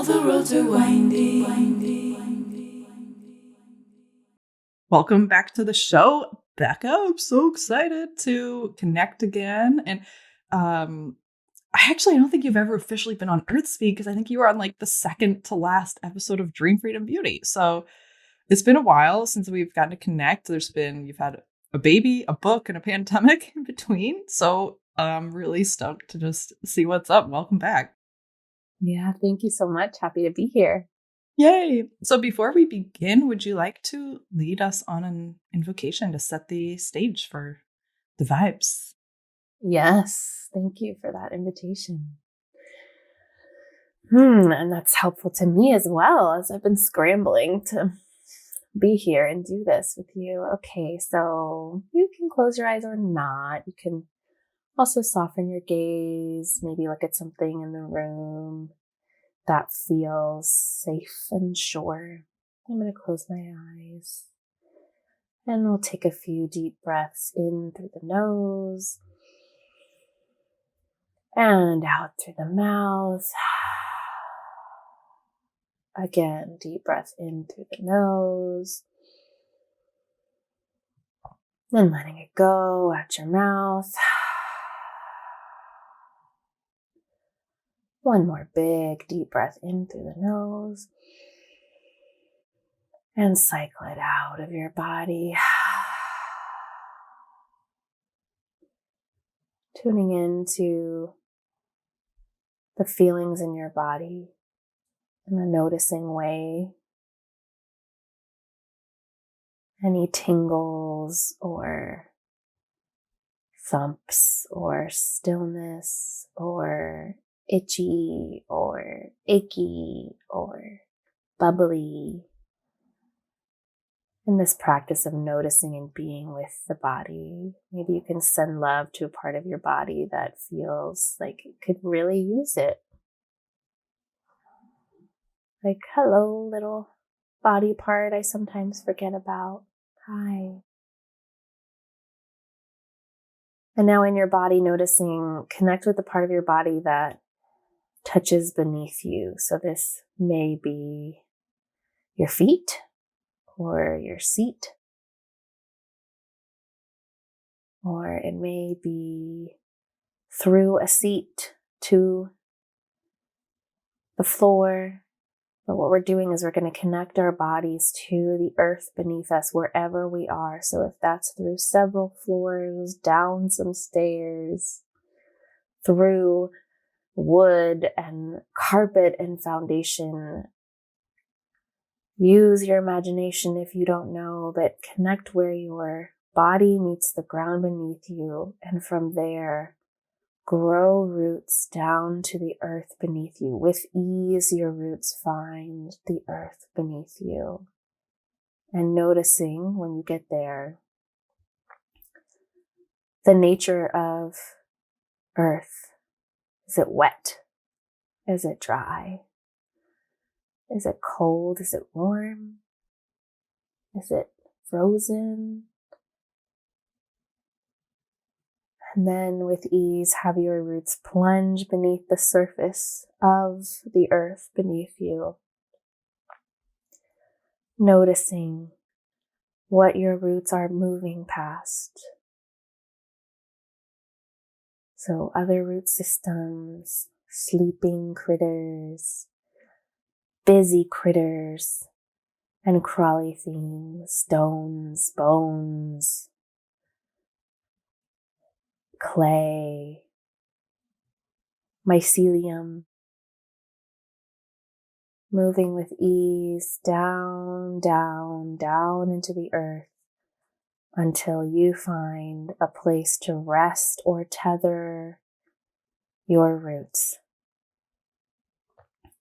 All the roads are windy. Welcome back to the show, Becca. I'm so excited to connect again. And I don't think you've ever officially been on Earthspeak because I think you were on like the second to last episode of Dream Freedom Beauty. So it's been a while since we've gotten to connect. You've had a baby, a book, and a pandemic in between. So I'm really stoked to just see what's up. Welcome back. Yeah, thank you so much. Happy to be here. Yay. So before we begin, would you like to lead us on an invocation to set the stage for the vibes? Yes, thank you for that invitation. And that's helpful to me as well, as I've been scrambling to be here and do this with you. Okay, so you can close your eyes or not. You can also soften your gaze, maybe look at something in the room that feels safe and sure. I'm going to close my eyes and we'll take a few deep breaths in through the nose and out through the mouth. Again, deep breath in through the nose. Then letting it go out your mouth. One more big deep breath in through the nose. And cycle it out of your body. Tuning into the feelings in your body in a noticing way. Any tingles or thumps or stillness or itchy or achy or bubbly. In this practice of noticing and being with the body, maybe you can send love to a part of your body that feels like it could really use it. Like, hello, little body part I sometimes forget about. Hi. And now in your body, noticing, connect with the part of your body that touches beneath you. So this may be your feet or your seat, or it may be through a seat to the floor. But what we're doing is we're going to connect our bodies to the earth beneath us wherever we are. So if that's through several floors, down some stairs, through wood and carpet and foundation, use your imagination if you don't know, but connect where your body meets the ground beneath you. And from there, grow roots down to the earth beneath you. With ease, your roots find the earth beneath you. And noticing when you get there, the nature of earth. Is it wet? Is it dry? Is it cold? Is it warm? Is it frozen? And then with ease, have your roots plunge beneath the surface of the earth beneath you. Noticing what your roots are moving past. So other root systems, sleeping critters, busy critters, and crawly things, stones, bones, clay, mycelium, moving with ease down, down, down into the earth until you find a place to rest or tether your roots.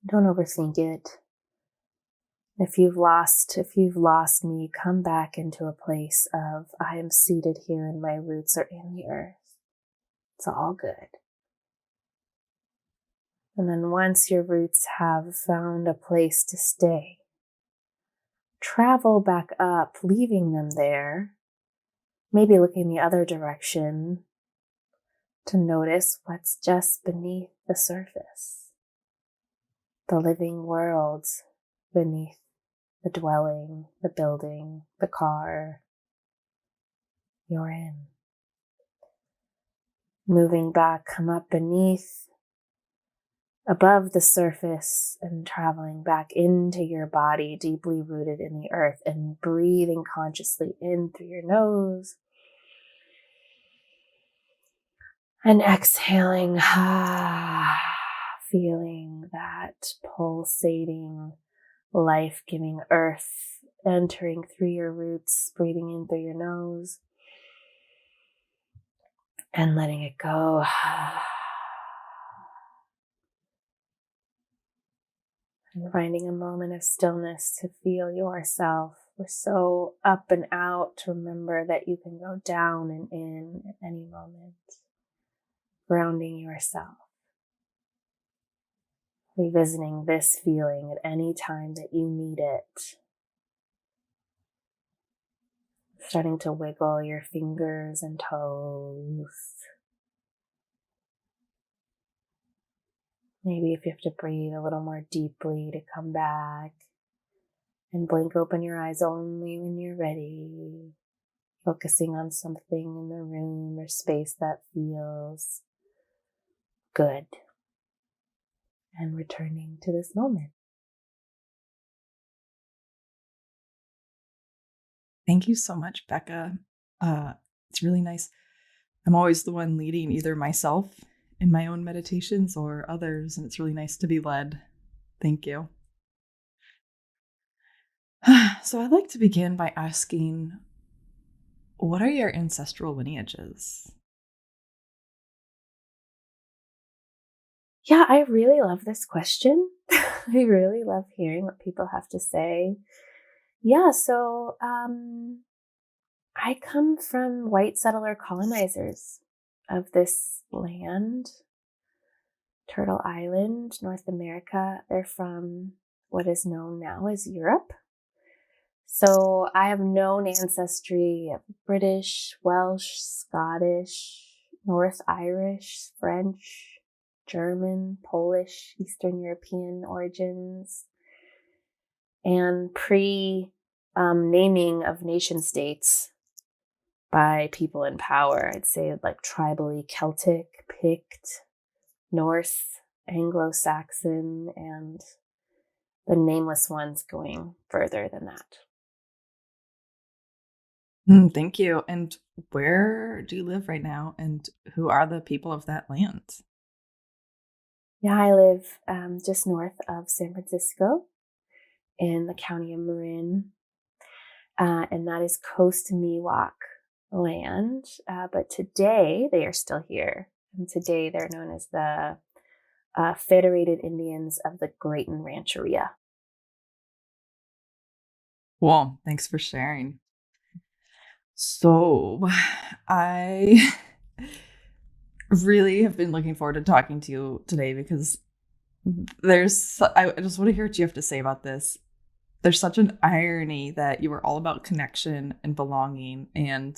Don't overthink it. If you've lost me, come back into a place of, I am seated here and my roots are in the earth. It's all good. And then once your roots have found a place to stay, travel back up, leaving them there, maybe looking the other direction to notice what's just beneath the surface. the living world beneath the dwelling, the building, the car you're in. Moving back, come up beneath, above the surface, and traveling back into your body, deeply rooted in the earth, and breathing consciously in through your nose. And exhaling, feeling that pulsating, life-giving earth entering through your roots, breathing in through your nose and letting it go. And finding a moment of stillness to feel yourself. We're so up and out to remember that you can go down and in at any moment. Grounding yourself. Revisiting this feeling at any time that you need it. Starting to wiggle your fingers and toes. Maybe if you have to breathe a little more deeply to come back. And blink open your eyes only when you're ready. Focusing on something in the room or space that feels good. And returning to this moment. Thank you so much, Becca. It's really nice. I'm always the one leading either myself in my own meditations or others, and it's really nice to be led. Thank you. So I'd like to begin by asking, what are your ancestral lineages? Yeah, I really love this question. I really love hearing what people have to say. Yeah, so I come from white settler colonizers of this land, Turtle Island, North America. They're from what is known now as Europe. So I have known ancestry of British, Welsh, Scottish, North Irish, French, German, Polish, Eastern European origins, and naming of nation states by people in power. I'd say like tribally Celtic, Pict, Norse, Anglo-Saxon, and the nameless ones going further than that. Thank you. And where do you live right now? And who are the people of that land? Yeah, I live just north of San Francisco in the county of Marin. And that is Coast Miwok land. But today they are still here. And today they're known as the Federated Indians of the Grayton Rancheria. Well, thanks for sharing. So I really have been looking forward to talking to you today because I just want to hear what you have to say about this. There's such an irony that you were all about connection and belonging. And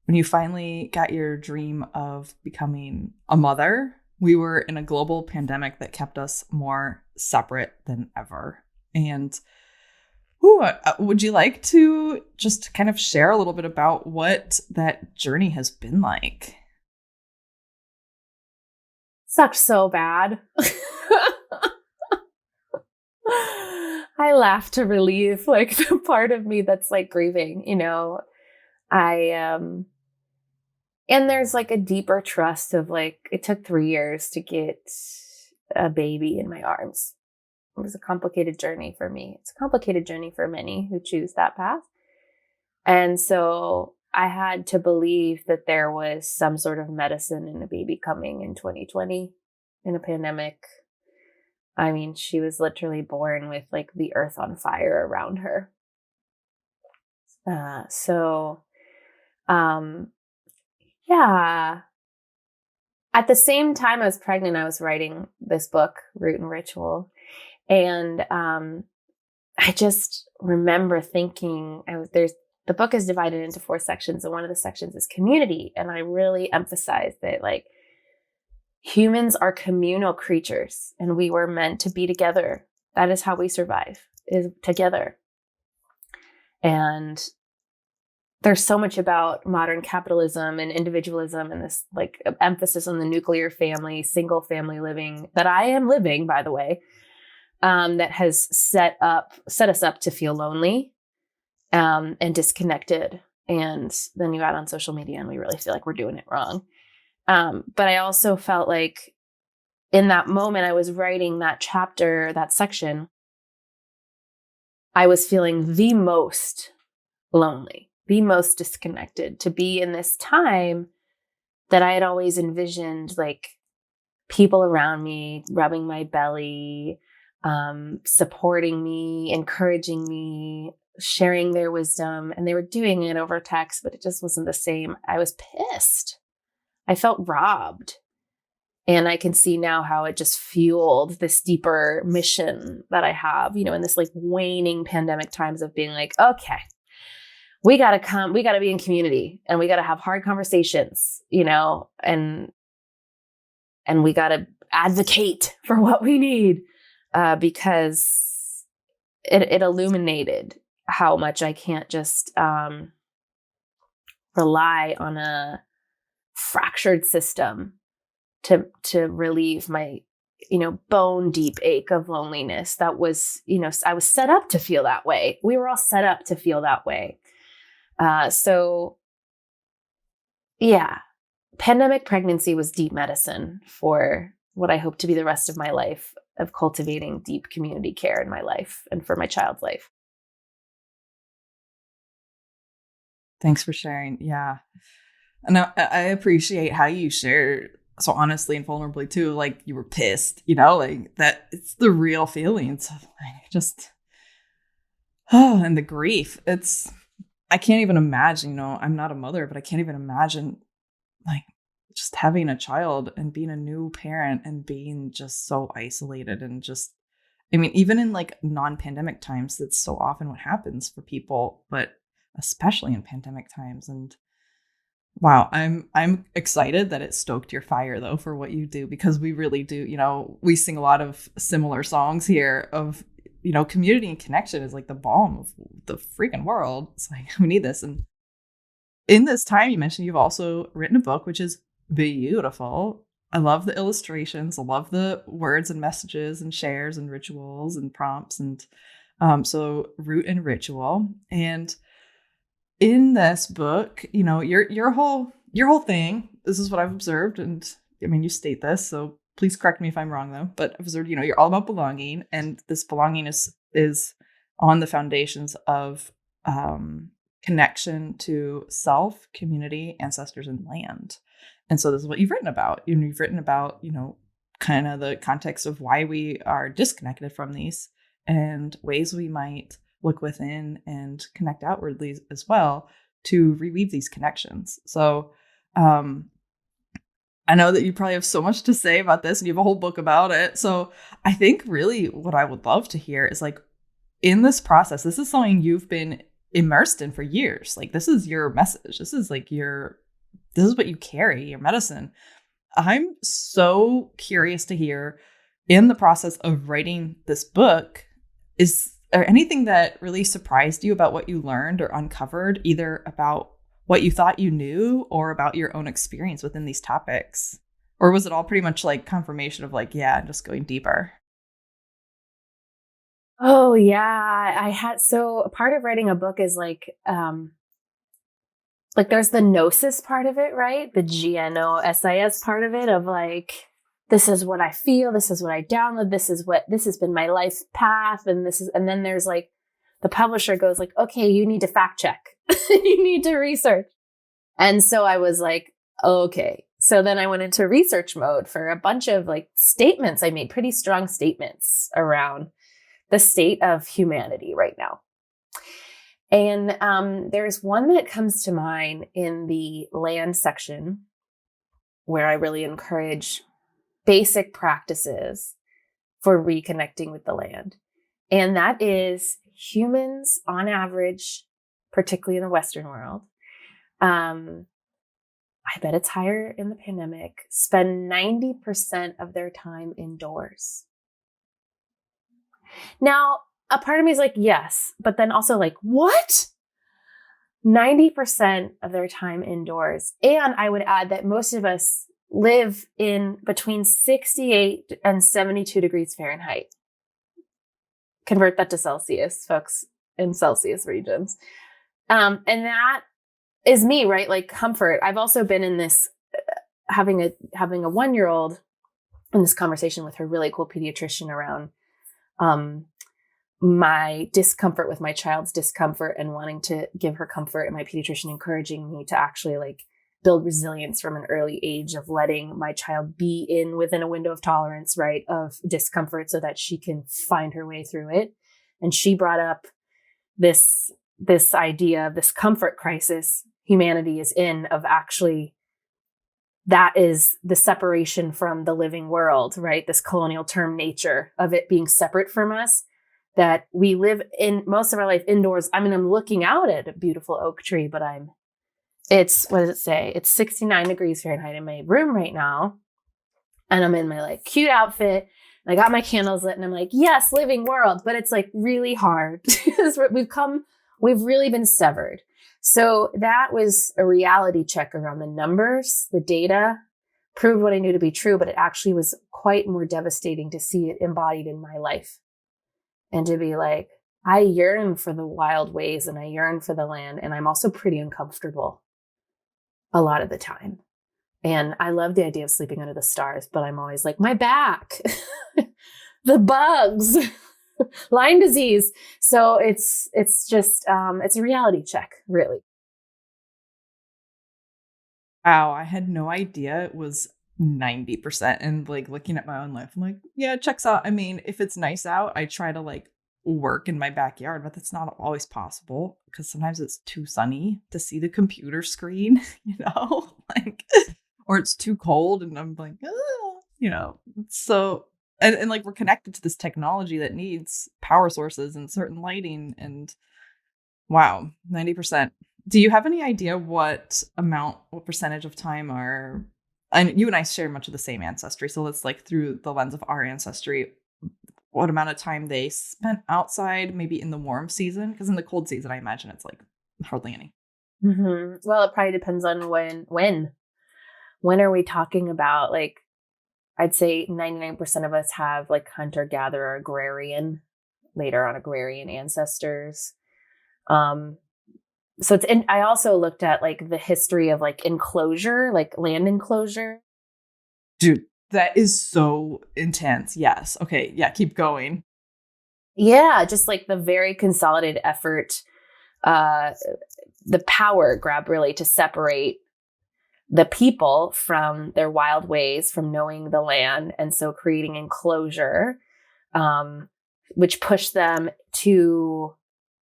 when you finally got your dream of becoming a mother, we were in a global pandemic that kept us more separate than ever. And would you like to just kind of share a little bit about what that journey has been like? Sucked so bad. I laugh to relieve like the part of me that's like grieving, you know. And there's like a deeper trust of like, it took 3 years to get a baby in my arms. It was a complicated journey for me. It's a complicated journey for many who choose that path. And so I had to believe that there was some sort of medicine in a baby coming in 2020 in a pandemic. I mean, she was literally born with like the earth on fire around her. Yeah. At the same time I was pregnant, I was writing this book, Root and Ritual. And I just remember thinking, the book is divided into 4 sections, and one of the sections is community. And I really emphasized that like humans are communal creatures and we were meant to be together. That is how we survive, is together. And there's so much about modern capitalism and individualism and this like emphasis on the nuclear family, single family living that I am living, by the way, that has set us up to feel lonely and disconnected. And then you add on social media and we really feel like we're doing it wrong. But I also felt like in that moment I was writing that chapter, that section, I was feeling the most lonely, the most disconnected, to be in this time that I had always envisioned, like people around me rubbing my belly, supporting me, encouraging me, sharing their wisdom. And they were doing it over text, but it just wasn't the same. I was pissed. I felt robbed. And I can see now how it just fueled this deeper mission that I have, in this like waning pandemic times of being like, okay, we got to be in community and we got to have hard conversations, and we got to advocate for what we need, because it illuminated how much I can't just rely on a fractured system to relieve my, bone deep ache of loneliness. That was, I was set up to feel that way. We were all set up to feel that way. So yeah, pandemic pregnancy was deep medicine for what I hope to be the rest of my life of cultivating deep community care in my life and for my child's life. Thanks for sharing. Yeah. And I appreciate how you share so honestly and vulnerably too. Like you were pissed, like that. It's the real feelings of like just, and the grief. I can't even imagine, I'm not a mother, but I can't even imagine like just having a child and being a new parent and being just so isolated and just, even in like non-pandemic times, that's so often what happens for people, but especially in pandemic times. And wow, I'm excited that it stoked your fire though for what you do, because we really do, we sing a lot of similar songs here of, community and connection is like the balm of the freaking world. It's like, we need this. And in this time you mentioned you've also written a book, which is beautiful. I love the illustrations. I love the words and messages and shares and rituals and prompts. And so Root and Ritual. And in this book, your whole thing, this is what I've observed. And you state this, so please correct me if I'm wrong though, but I've observed, you're all about belonging, and this belonging is on the foundations of connection to self, community, ancestors, and land. And so this is what you've written about. You've written about, kind of the context of why we are disconnected from these and ways we might look within and connect outwardly as well to reweave these connections. So I know that you probably have so much to say about this and you have a whole book about it. So I think really what I would love to hear is like, in this process, this is something you've been immersed in for years. Like this is your message. This is like this is what you carry, your medicine. I'm so curious to hear, in the process of writing this book, is there anything that really surprised you about what you learned or uncovered, either about what you thought you knew or about your own experience within these topics? Or was it all pretty much like confirmation of like, yeah, just going deeper? Oh yeah. So a part of writing a book is like there's the gnosis part of it, right? The GNOSIS part of it of like, this is what I feel. This is what I download. This has been my life path. And then there's like, the publisher goes like, okay, you need to fact check. You need to research. And so I was like, okay. So then I went into research mode for a bunch of like statements. I made pretty strong statements around the state of humanity right now. And there's one that comes to mind in the land section where I really encourage basic practices for reconnecting with the land. And that is humans on average, particularly in the Western world, I bet it's higher in the pandemic, spend 90% of their time indoors. Now, a part of me is like, yes, but then also like, what? 90% of their time indoors. And I would add that most of us live in between 68 and 72 degrees Fahrenheit. Convert that to Celsius, folks, in Celsius regions. And that is me, right? Like comfort. I've also been in this, having a 1-year-old, in this conversation with her really cool pediatrician around my discomfort with my child's discomfort and wanting to give her comfort, and my pediatrician encouraging me to actually like build resilience from an early age of letting my child be within a window of tolerance, right, of discomfort so that she can find her way through it. And she brought up this idea of this comfort crisis humanity is in, of actually that is the separation from the living world, right? This colonial term nature of it being separate from us, that we live in most of our life indoors. I mean, I'm looking out at a beautiful oak tree, but it's, what does it say? It's 69 degrees Fahrenheit in my room right now. And I'm in my like cute outfit and I got my candles lit and I'm like, yes, living world. But it's like really hard. We've really been severed. So that was a reality check around the numbers. The data proved what I knew to be true, but it actually was quite more devastating to see it embodied in my life. And to be like, I yearn for the wild ways and I yearn for the land. And I'm also pretty uncomfortable a lot of the time. And I love the idea of sleeping under the stars, but I'm always like, my back, the bugs, Lyme disease. So it's just, it's a reality check, really. Wow, I had no idea it was 90%. And like looking at my own life, I'm like, yeah, it checks out. I mean, if it's nice out, I try to like work in my backyard, but that's not always possible because sometimes it's too sunny to see the computer screen, like, or it's too cold and I'm like, so, and like we're connected to this technology that needs power sources and certain lighting, and wow, 90%. Do you have any idea what percentage of time and you and I share much of the same ancestry. So let's like through the lens of our ancestry, what amount of time they spent outside, maybe in the warm season? Because in the cold season, I imagine it's like hardly any. Mm-hmm. Well, it probably depends on when are we talking about? Like, I'd say 99% of us have like hunter-gatherer, agrarian, later on agrarian ancestors. So I also looked at like the history of like enclosure, like land enclosure. Dude, that is so intense. Yes. Okay. Yeah. Keep going. Yeah. Just like the very consolidated effort, the power grab really to separate the people from their wild ways, from knowing the land. And so creating enclosure, which pushed them to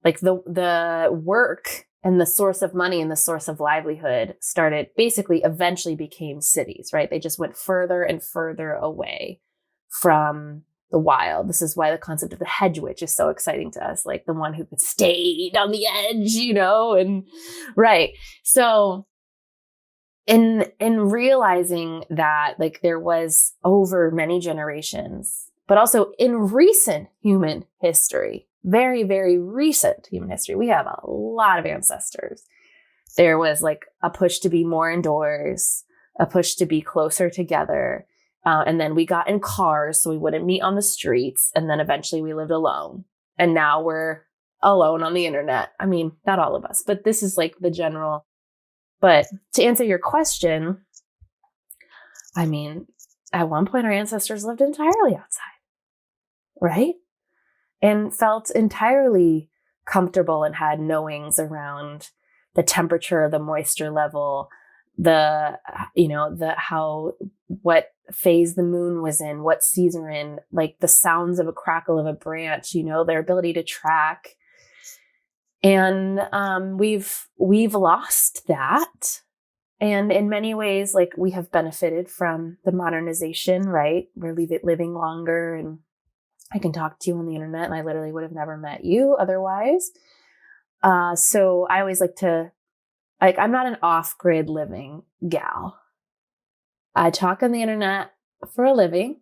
like the work and the source of money and the source of livelihood eventually became cities, right? They just went further and further away from the wild. This is why the concept of the hedge witch is so exciting to us, like the one who could stay on the edge, and right. So in realizing that like there was over many generations, but also in recent human history, very, very recent human history, we have a lot of ancestors. There was like a push to be more indoors, a push to be closer together. And then we got in cars so we wouldn't meet on the streets. And then eventually we lived alone. And now we're alone on the internet. I mean, not all of us, but this is like the general. But to answer your question, I mean, at one point our ancestors lived entirely outside, right? And felt entirely comfortable and had knowings around the temperature, the moisture level, what phase the moon was in, what season we're in, like the sounds of a crackle of a branch, their ability to track. And we've lost that. And in many ways, like we have benefited from the modernization, right? We're living longer, and I can talk to you on the internet and I literally would have never met you otherwise. So I always like to Like, I'm not an off-grid living gal. I talk on the internet for a living,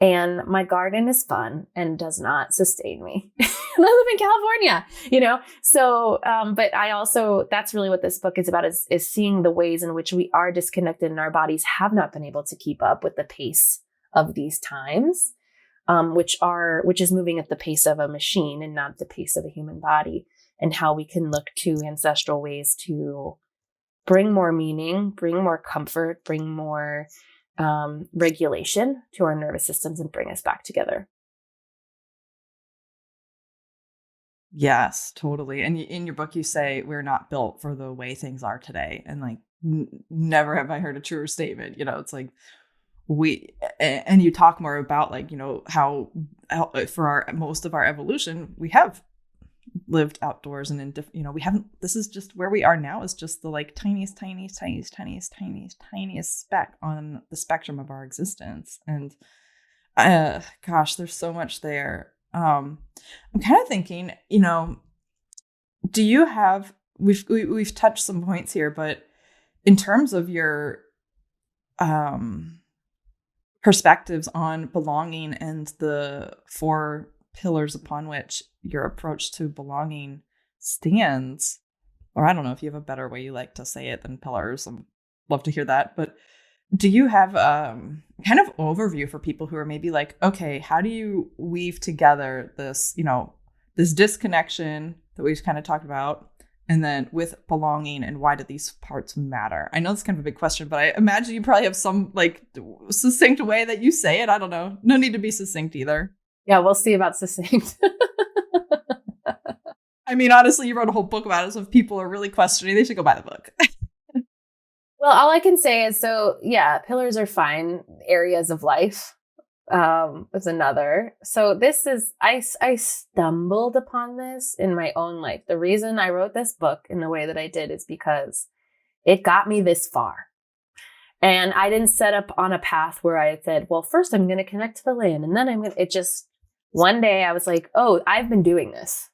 and my garden is fun and does not sustain me. I live in California, So, but I also, that's really what this book is about, is seeing the ways in which we are disconnected and our bodies have not been able to keep up with the pace of these times, which is moving at the pace of a machine and not the pace of a human body, and how we can look to ancestral ways to bring more meaning, bring more comfort, bring more regulation to our nervous systems and bring us back together. Yes, totally. And in your book, you say we're not built for the way things are today. And like, never have I heard a truer statement. It's like and you talk more about like, how for most of our evolution, we have lived outdoors and we haven't, this is just where we are now, is just the like tiniest speck on the spectrum of our existence. And gosh, there's so much there. I'm kind of thinking, do you have, we've touched some points here, but in terms of your perspectives on belonging and the 4 pillars upon which your approach to belonging stands, or I don't know if you have a better way you like to say it than pillars. I'd love to hear that. But do you have kind of overview for people who are maybe like, okay, how do you weave together this, this disconnection that we've kind of talked about, and then with belonging, and why do these parts matter? I know it's kind of a big question, but I imagine you probably have some like succinct way that you say it. I don't know. No need to be succinct either. Yeah, we'll see about succinct. I mean, honestly, you wrote a whole book about it, so if people are really questioning, they should go buy the book. Well, all I can say is, so yeah, pillars are fine. Areas of life is another. So this is, I stumbled upon this in my own life. The reason I wrote this book in the way that I did is because it got me this far. And I didn't set up on a path where I said, well, first I'm going to connect to the land, and then it just, one day I was like, oh, I've been doing this.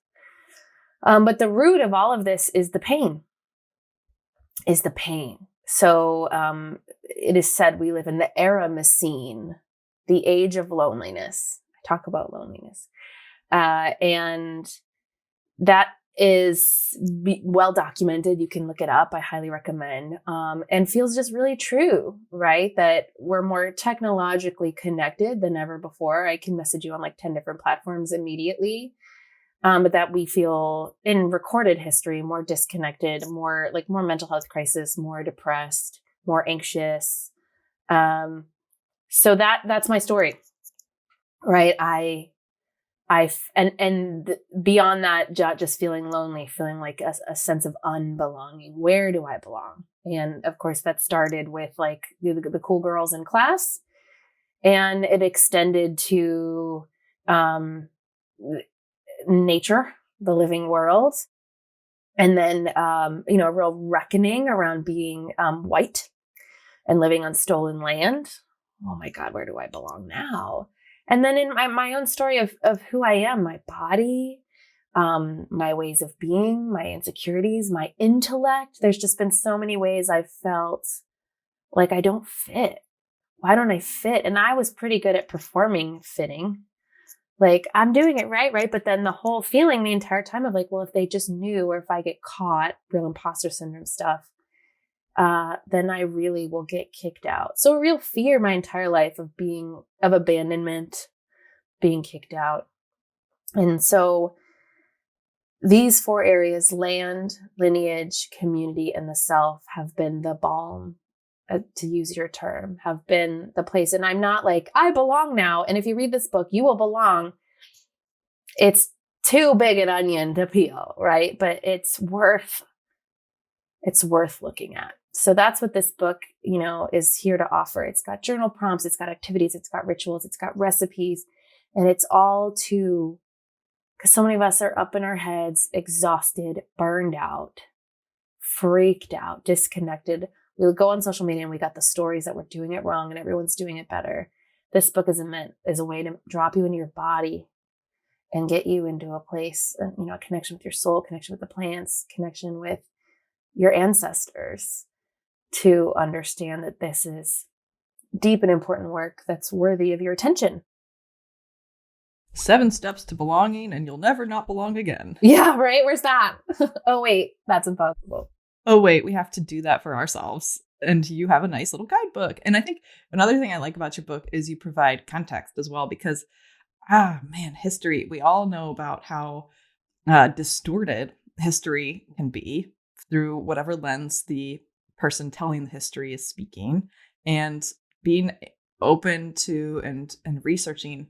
But the root of all of this is the pain. So it is said we live in the Eramessine, the age of loneliness. I talk about loneliness. And that is well documented. You can look it up. I highly recommend. And feels just really true, right? That we're more technologically connected than ever before. I can message you on like 10 different platforms immediately. But that we feel in recorded history more disconnected, more mental health crisis, more depressed, more anxious. So that's my story, right? And beyond that, just feeling lonely, feeling like a sense of unbelonging. Where do I belong? And of course, that started with like the cool girls in class, and it extended to nature, the living world. And then, a real reckoning around being white and living on stolen land. Oh my God, where do I belong now? And then in my own story of who I am, my body, my ways of being, my insecurities, my intellect. There's just been so many ways I've felt like I don't fit. Why don't I fit? And I was pretty good at performing fitting. Like, I'm doing it right? But then the whole feeling the entire time of like, well, if they just knew, or if I get caught, real imposter syndrome stuff, then I really will get kicked out. So real fear my entire life of abandonment, being kicked out. And so these 4 areas, land, lineage, community, and the self, have been the balm, to use your term, have been the place. And I'm not like, I belong now, and if you read this book, you will belong. It's too big an onion to peel, right? But it's worth looking at. So that's what this book, is here to offer. It's got journal prompts, it's got activities, it's got rituals, it's got recipes, and it's all because so many of us are up in our heads, exhausted, burned out, freaked out, disconnected. We'll go on social media and we got the stories that we're doing it wrong and everyone's doing it better. This book is a way to drop you into your body and get you into a place, a connection with your soul, connection with the plants, connection with your ancestors to understand that this is deep and important work that's worthy of your attention. 7 steps to belonging and you'll never not belong again. Yeah, right? Where's that? Oh, wait, that's impossible. Oh, wait, we have to do that for ourselves. And you have a nice little guidebook. And I think another thing I like about your book is you provide context as well, because, history, we all know about how distorted history can be through whatever lens the person telling the history is speaking, and being open to and researching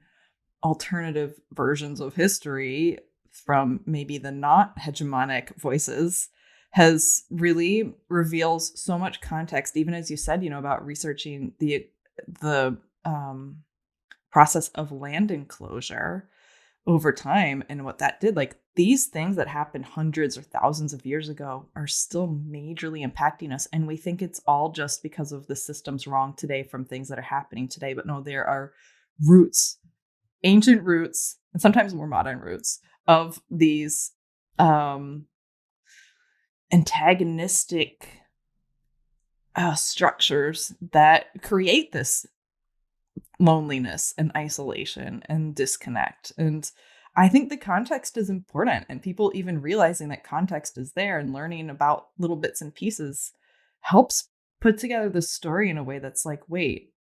alternative versions of history from maybe the not hegemonic voices has really reveals so much context, even as you said, about researching the process of land enclosure over time and what that did. Like, these things that happened hundreds or thousands of years ago are still majorly impacting us. And we think it's all just because of the systems wrong today from things that are happening today. But no, there are roots, ancient roots, and sometimes more modern roots of these antagonistic structures that create this loneliness and isolation and disconnect. And I think the context is important, and people even realizing that context is there and learning about little bits and pieces helps put together this story in a way that's like, wait,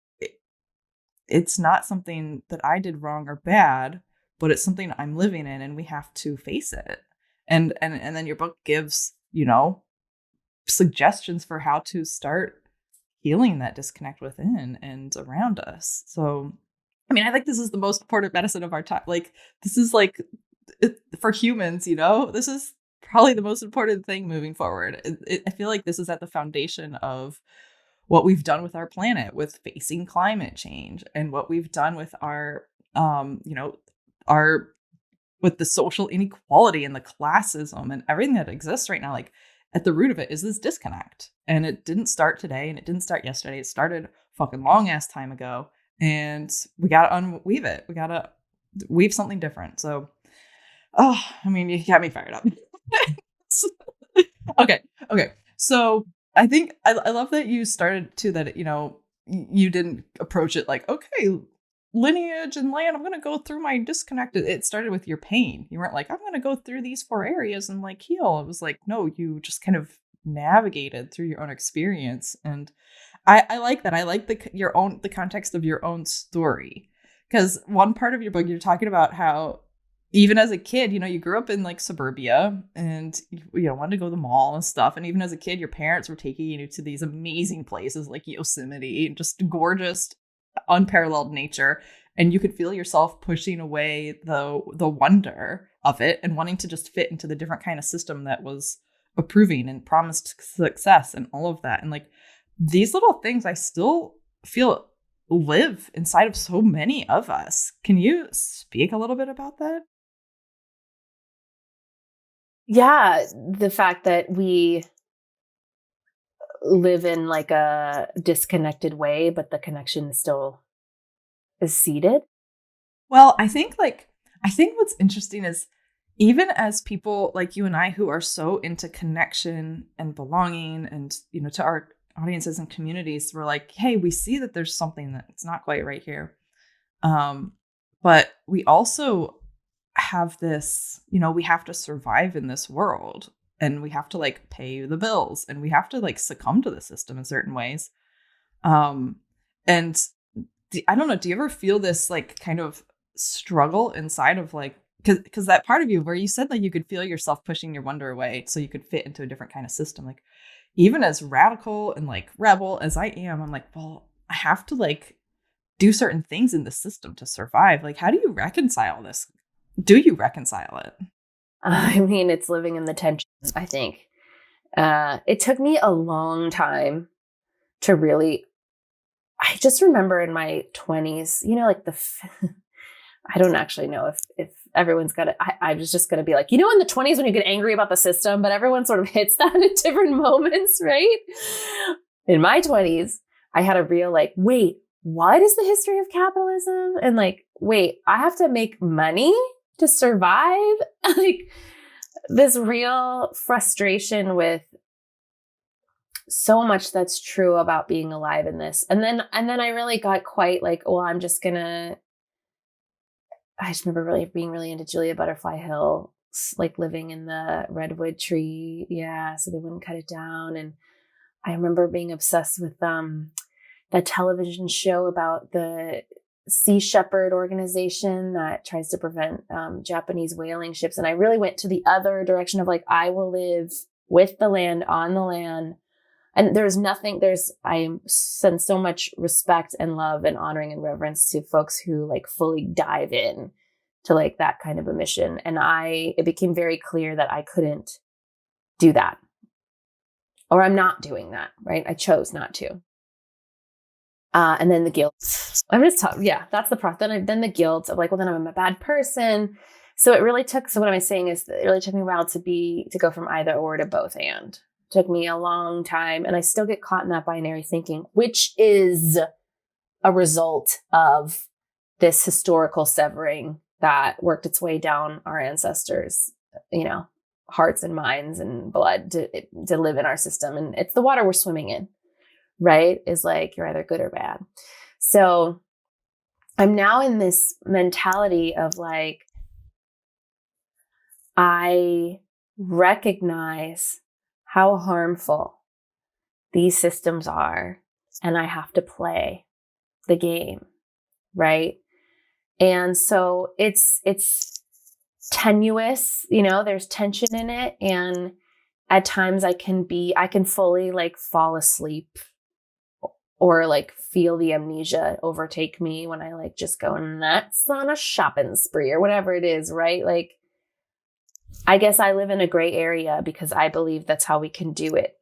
it's not something that I did wrong or bad, but it's something I'm living in, and we have to face it. And then your book gives, suggestions for how to start healing that disconnect within and around us. So, I think this is the most important medicine of our time. Like, this is for humans, this is probably the most important thing moving forward. I feel like this is at the foundation of what we've done with our planet, with facing climate change, and what we've done with our, with the social inequality and the classism and everything that exists right now. Like, at the root of it is this disconnect. And it didn't start today, and it didn't start yesterday. It started fucking long ass time ago. And we got to unweave it. We got to weave something different. So, you got me fired up. Okay. So I think I love that you started to that, you didn't approach it like, okay, lineage and land, I'm going to go through my disconnect. It started with your pain. You weren't like, I'm going to go through these 4 areas and like heal. It was like, no, you just kind of navigated through your own experience. And I like that. I like the context of your own story, because one part of your book, you're talking about how even as a kid, you grew up in like suburbia and wanted to go to the mall and stuff. And even as a kid, your parents were taking you to these amazing places like Yosemite, just gorgeous, unparalleled nature. And you could feel yourself pushing away the wonder of it and wanting to just fit into the different kind of system that was approving and promised success and all of that. And like, these little things I still feel live inside of so many of us. Can you speak a little bit about that? Yeah, the fact that we live in like a disconnected way, but the connection still is seated. Well, I think what's interesting is, even as people like you and I who are so into connection and belonging and, to our audiences and communities, we're like, hey, we see that there's something that's not quite right here. But we also have this, we have to survive in this world, and we have to like pay the bills, and we have to like succumb to the system in certain ways. And I don't know, do you ever feel this like kind of struggle inside of like, because that part of you where you said like you could feel yourself pushing your wonder away so you could fit into a different kind of system, like even as radical and like rebel as I am, I'm like, well, I have to like do certain things in the system to survive. Like, how do you reconcile this? Do you reconcile it? It's living in the tension, I think. It took me a long time to really, I just remember in my 20s, I don't actually know if everyone's got it. I was just going to be like, in the 20s when you get angry about the system, but everyone sort of hits that at different moments, right? In my 20s, I had a real like, wait, what is the history of capitalism? And like, wait, I have to make money to survive? Like, this real frustration with so much that's true about being alive in this. And then I really got quite like, well, I just remember really being really into Julia Butterfly Hill, like living in the redwood tree. Yeah. So they wouldn't cut it down. And I remember being obsessed with that television show about the Sea Shepherd organization that tries to prevent Japanese whaling ships. And I really went to the other direction of like, I will live with the land, on the land. And I send so much respect and love and honoring and reverence to folks who like fully dive in to like that kind of a mission. And it became very clear that I couldn't do that, or I'm not doing that, right? I chose not to. And then the guilt. That's the process. Then the guilt of like, well, then I'm a bad person. So what am I saying is that it really took me a while to go from either or to both and. It took me a long time, and I still get caught in that binary thinking, which is a result of this historical severing that worked its way down our ancestors, hearts and minds and blood to live in our system. And it's the water we're swimming in, right? Is like, you're either good or bad. So I'm now in this mentality of like, I recognize how harmful these systems are, and I have to play the game, right? And so it's tenuous, there's tension in it. And at times I can fully like fall asleep or like feel the amnesia overtake me when I like just go nuts on a shopping spree or whatever it is, right? Like, I guess I live in a gray area because I believe that's how we can do it,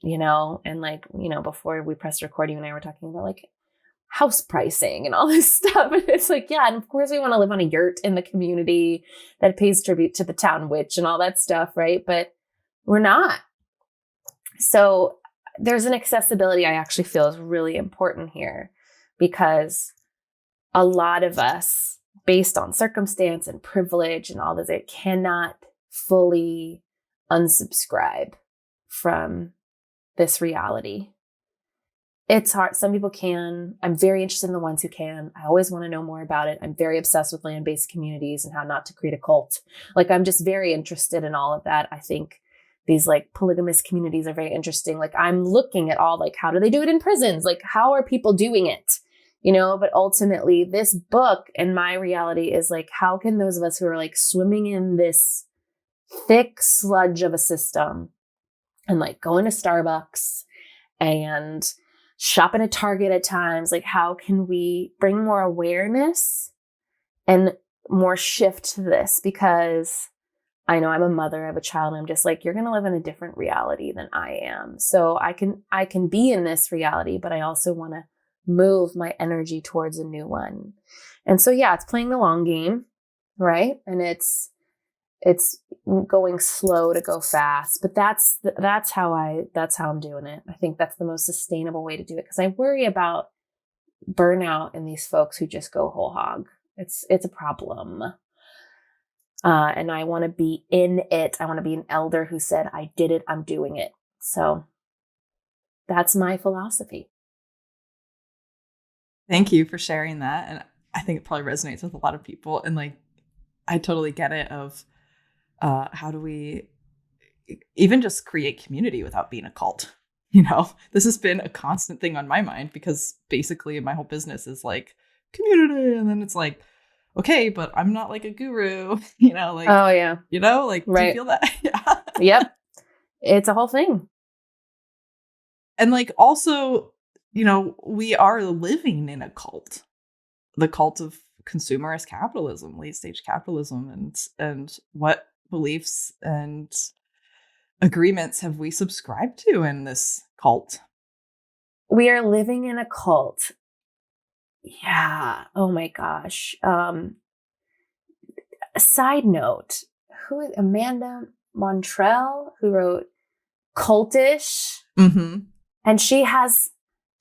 and like, before we pressed record, you and I were talking about like house pricing and all this stuff. And it's like, yeah, and of course we want to live on a yurt in the community that pays tribute to the town witch and all that stuff, right? But we're not. So there's an accessibility I actually feel is really important here, because a lot of us, based on circumstance and privilege and all this, it cannot fully unsubscribe from this reality. It's hard. Some people can. I'm very interested in the ones who can. I always want to know more about it. I'm very obsessed with land-based communities and how not to create a cult. Like, I'm just very interested in all of that. I think these like polygamous communities are very interesting. Like, I'm looking at all like, how do they do it in prisons? Like, how are people doing it? But ultimately this book and my reality is like, how can those of us who are like swimming in this thick sludge of a system and like going to Starbucks and shopping at Target at times, like, how can we bring more awareness and more shift to this? Because I know I'm a mother, I have a child, and I'm just like, you're going to live in a different reality than I am. So I can be in this reality, but I also want to move my energy towards a new one. And so, yeah, it's playing the long game, right? And it's going slow to go fast, but that's how I'm doing it. I think that's the most sustainable way to do it, because I worry about burnout in these folks who just go whole hog. It's a problem. And I want to be in it. I want to be an elder who said, I did it, I'm doing it. So that's my philosophy. Thank you for sharing that. And I think it probably resonates with a lot of people. And like, I totally get it of how do we even just create community without being a cult? This has been a constant thing on my mind, because basically my whole business is like community. And then it's like, okay, but I'm not like a guru, like, oh yeah, like, right. Do you feel that? Yeah. Yep. It's a whole thing. And like, also, we are living in a cult, the cult of consumerist capitalism, late stage capitalism, and what beliefs and agreements have we subscribed to in this cult? We are living in a cult. Yeah. Oh my gosh. A side note, who is Amanda Montrell, who wrote Cultish? Mm-hmm. And she has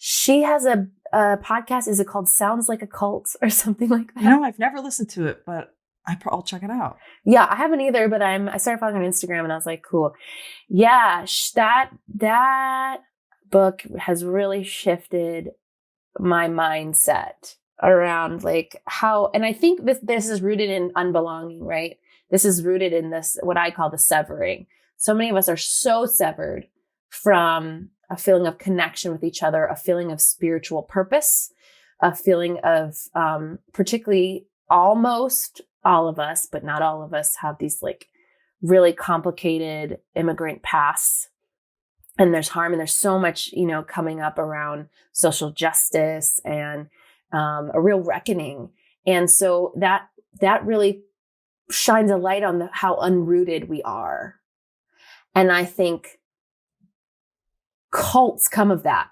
a podcast. Is it called Sounds Like a Cult or something like that? I've never listened to it, but I'll check it out. Yeah, I haven't either, but I started following her on Instagram and I was like, cool. Yeah, that book has really shifted my mindset around like how, and I think this is rooted in unbelonging, right? This is rooted in this, what I call the severing. So many of us are so severed from a feeling of connection with each other, a feeling of spiritual purpose, a feeling of, particularly almost all of us, but not all of us, have these like really complicated immigrant pasts. And there's harm, and there's so much, coming up around social justice and a real reckoning. And so that really shines a light on how unrooted we are. And I think cults come of that.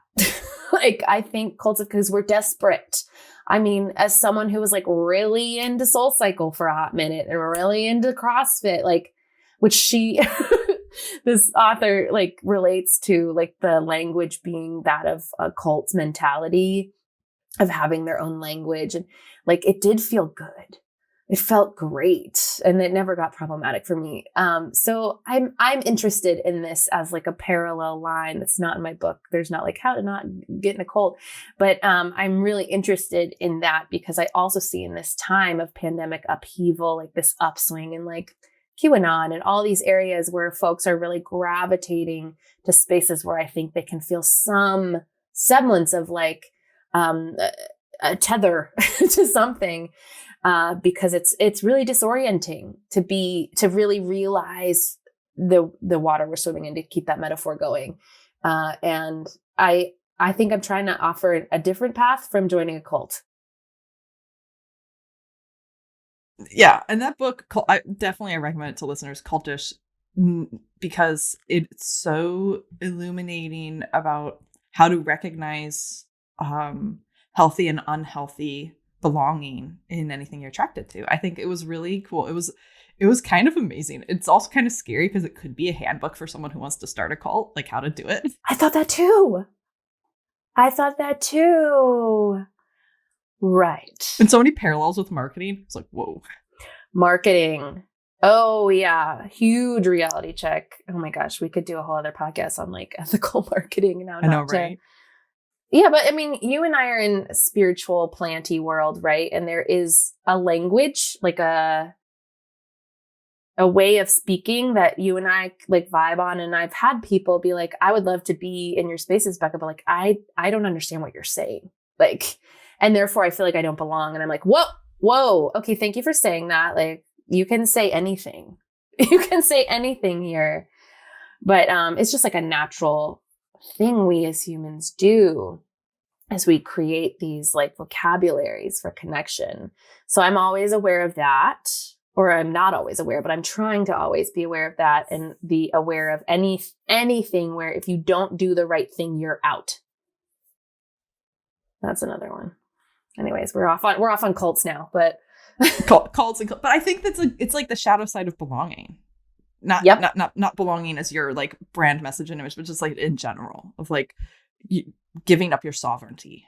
Like, I think cults, because we're desperate. I mean, as someone who was like really into Soul Cycle for a hot minute and really into CrossFit, like, which this author like relates to like the language being that of a cult mentality of having their own language. And like, it did feel good. It felt great. And it never got problematic for me. So I'm interested in this as like a parallel line that's not in my book. There's not like how to not get in a cult, but I'm really interested in that because I also see in this time of pandemic upheaval, like this upswing and like QAnon and all these areas where folks are really gravitating to spaces where I think they can feel some semblance of like a tether to something, because it's really disorienting to really realize the water we're swimming in, to keep that metaphor going. And I think I'm trying to offer a different path from joining a cult. Yeah, and that book, I recommend it to listeners, Cultish, because it's so illuminating about how to recognize healthy and unhealthy belonging in anything you're attracted to. I think it was really cool. It was kind of amazing. It's also kind of scary because it could be a handbook for someone who wants to start a cult, like how to do it. I thought that too. Right. And so many parallels with marketing. It's like, whoa. Marketing. Oh yeah. Huge reality check. Oh my gosh. We could do a whole other podcast on like ethical marketing now. I know, right? Yeah, but I mean, you and I are in a spiritual planty world, right? And there is a language, like a way of speaking that you and I like vibe on. And I've had people be like, I would love to be in your spaces, Becca, but like, I don't understand what you're saying. Like, and therefore I feel like I don't belong. And I'm like, whoa. Okay. Thank you for saying that. Like, you can say anything. You can say anything here. But it's just like a natural thing we as humans do as we create these like vocabularies for connection. So I'm always aware of that, or I'm not always aware, but I'm trying to always be aware of that and be aware of anything where if you don't do the right thing, you're out. That's another one. Anyways, we're off on cults now, but cults and but I think it's like the shadow side of belonging. Not belonging as your like brand message and image, but just like in general of like giving up your sovereignty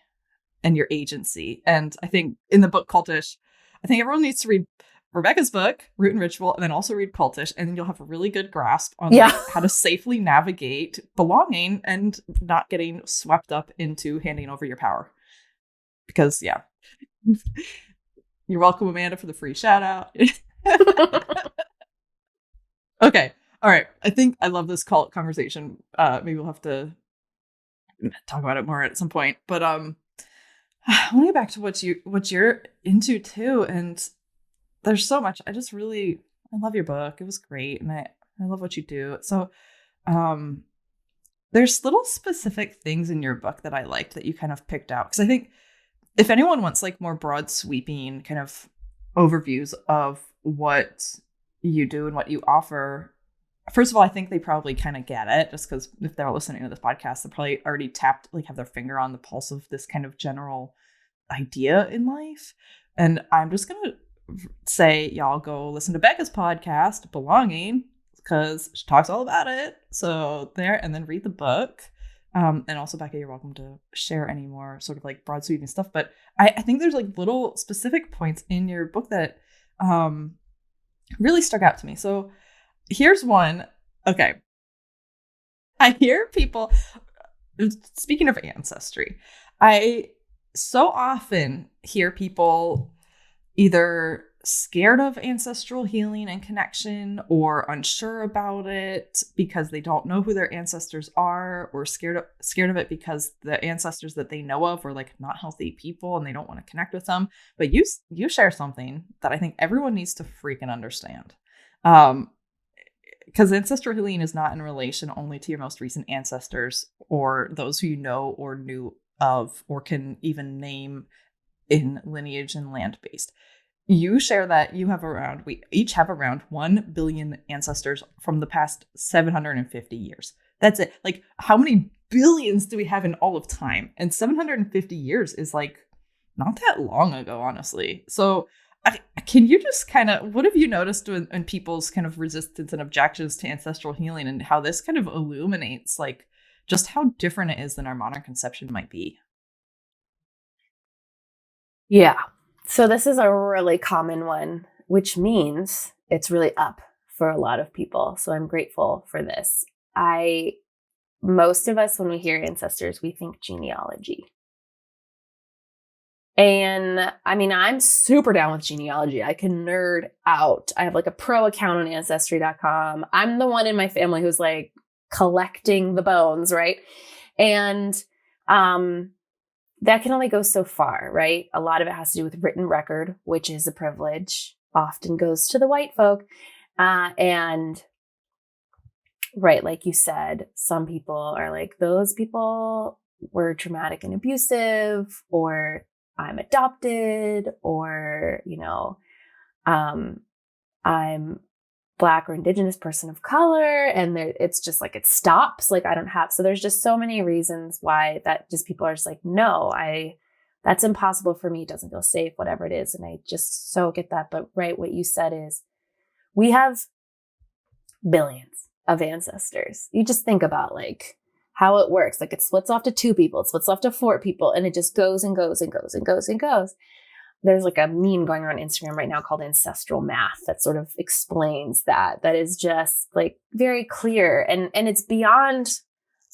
and your agency. And I think in the book Cultish, I think everyone needs to read Rebecca's book, Root and Ritual, and then also read Cultish, and then you'll have a really good grasp on like, how to safely navigate belonging and not getting swept up into handing over your power. Because you're welcome, Amanda, for the free shout out. Okay. All right. I think I love this cult conversation. Maybe we'll have to talk about it more at some point. But I want to get back to what you're into too. And there's so much. I love your book. It was great. And I love what you do. So there's little specific things in your book that I liked that you kind of picked out. Because I think if anyone wants like more broad sweeping kind of overviews of what you do and what you offer, first of all, I think they probably kind of get it, just because if they're listening to this podcast, they're probably already have their finger on the pulse of this kind of general idea in life. And I'm just going to say, y'all go listen to Becca's podcast, Belonging, because she talks all about it. So there, and then read the book. And also, Becca, you're welcome to share any more sort of like broad sweeping stuff. But I think there's like little specific points in your book that really stuck out to me. So here's one. Okay. I hear people speaking of ancestry, I so often hear people either scared of ancestral healing and connection or unsure about it because they don't know who their ancestors are, or scared of it because the ancestors that they know of are like not healthy people and they don't want to connect with them. But you share something that I think everyone needs to freaking understand. Because ancestral healing is not in relation only to your most recent ancestors or those who you know or knew of or can even name in lineage and land based. You share that we each have around 1 billion ancestors from the past 750 years. That's it. Like, how many billions do we have in all of time? And 750 years is like not that long ago, honestly. So can you just kind of, what have you noticed in people's kind of resistance and objections to ancestral healing, and how this kind of illuminates like just how different it is than our modern conception might be? Yeah. So this is a really common one, which means it's really up for a lot of people. So I'm grateful for this. Most of us, when we hear ancestors, we think genealogy. And I mean, I'm super down with genealogy. I can nerd out. I have like a pro account on ancestry.com. I'm the one in my family who's like collecting the bones, right? And that can only go so far, right? A lot of it has to do with written record, which is a privilege, often goes to the white folk. And right, like you said, some people are like, those people were traumatic and abusive, or I'm adopted, or, I'm Black or Indigenous person of color. And it's just like, it stops. Like, I don't have, so there's just so many reasons why that just people are just like, no, that's impossible for me. It doesn't feel safe, whatever it is. And I just so get that. But right, what you said is we have billions of ancestors. You just think about like how it works. Like, it splits off to 2 people, it splits off to 4 people, and it just goes and goes and goes and goes and goes. There's like a meme going around Instagram right now called Ancestral Math that sort of explains that. That is just like very clear. And it's beyond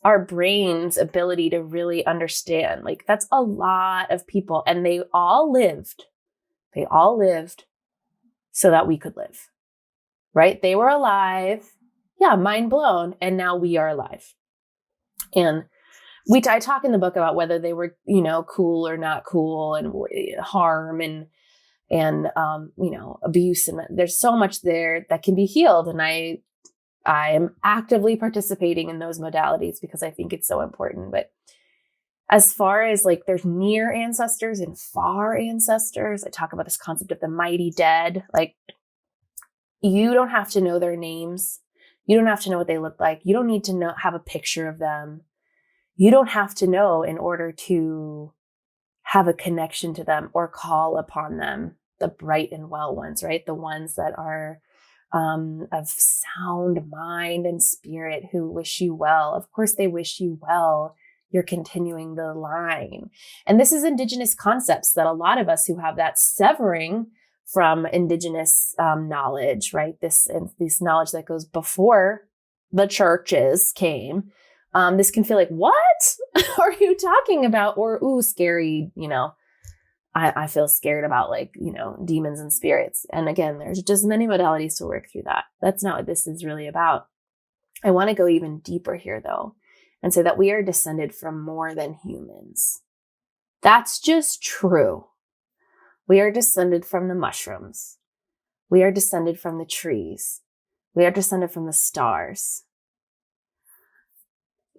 our brain's ability to really understand. Like, that's a lot of people. And they all lived so that we could live, right? They were alive. Yeah, mind blown. And now we are alive. And I talk in the book about whether they were, cool or not cool, and harm and abuse. And there's so much there that can be healed. And I am actively participating in those modalities because I think it's so important. But as far as like, there's near ancestors and far ancestors, I talk about this concept of the mighty dead. Like, you don't have to know their names. You don't have to know what they look like. You don't need to have a picture of them. You don't have to know in order to have a connection to them or call upon them, the bright and well ones, right? The ones that are of sound mind and spirit, who wish you well. Of course, they wish you well. You're continuing the line. And this is Indigenous concepts that a lot of us who have that severing from Indigenous knowledge, right? This knowledge that goes before the churches came. This can feel like, what are you talking about? Or, ooh, scary, I feel scared about like, demons and spirits. And again, there's just many modalities to work through that. That's not what this is really about. I want to go even deeper here though, and say that we are descended from more than humans. That's just true. We are descended from the mushrooms. We are descended from the trees. We are descended from the stars.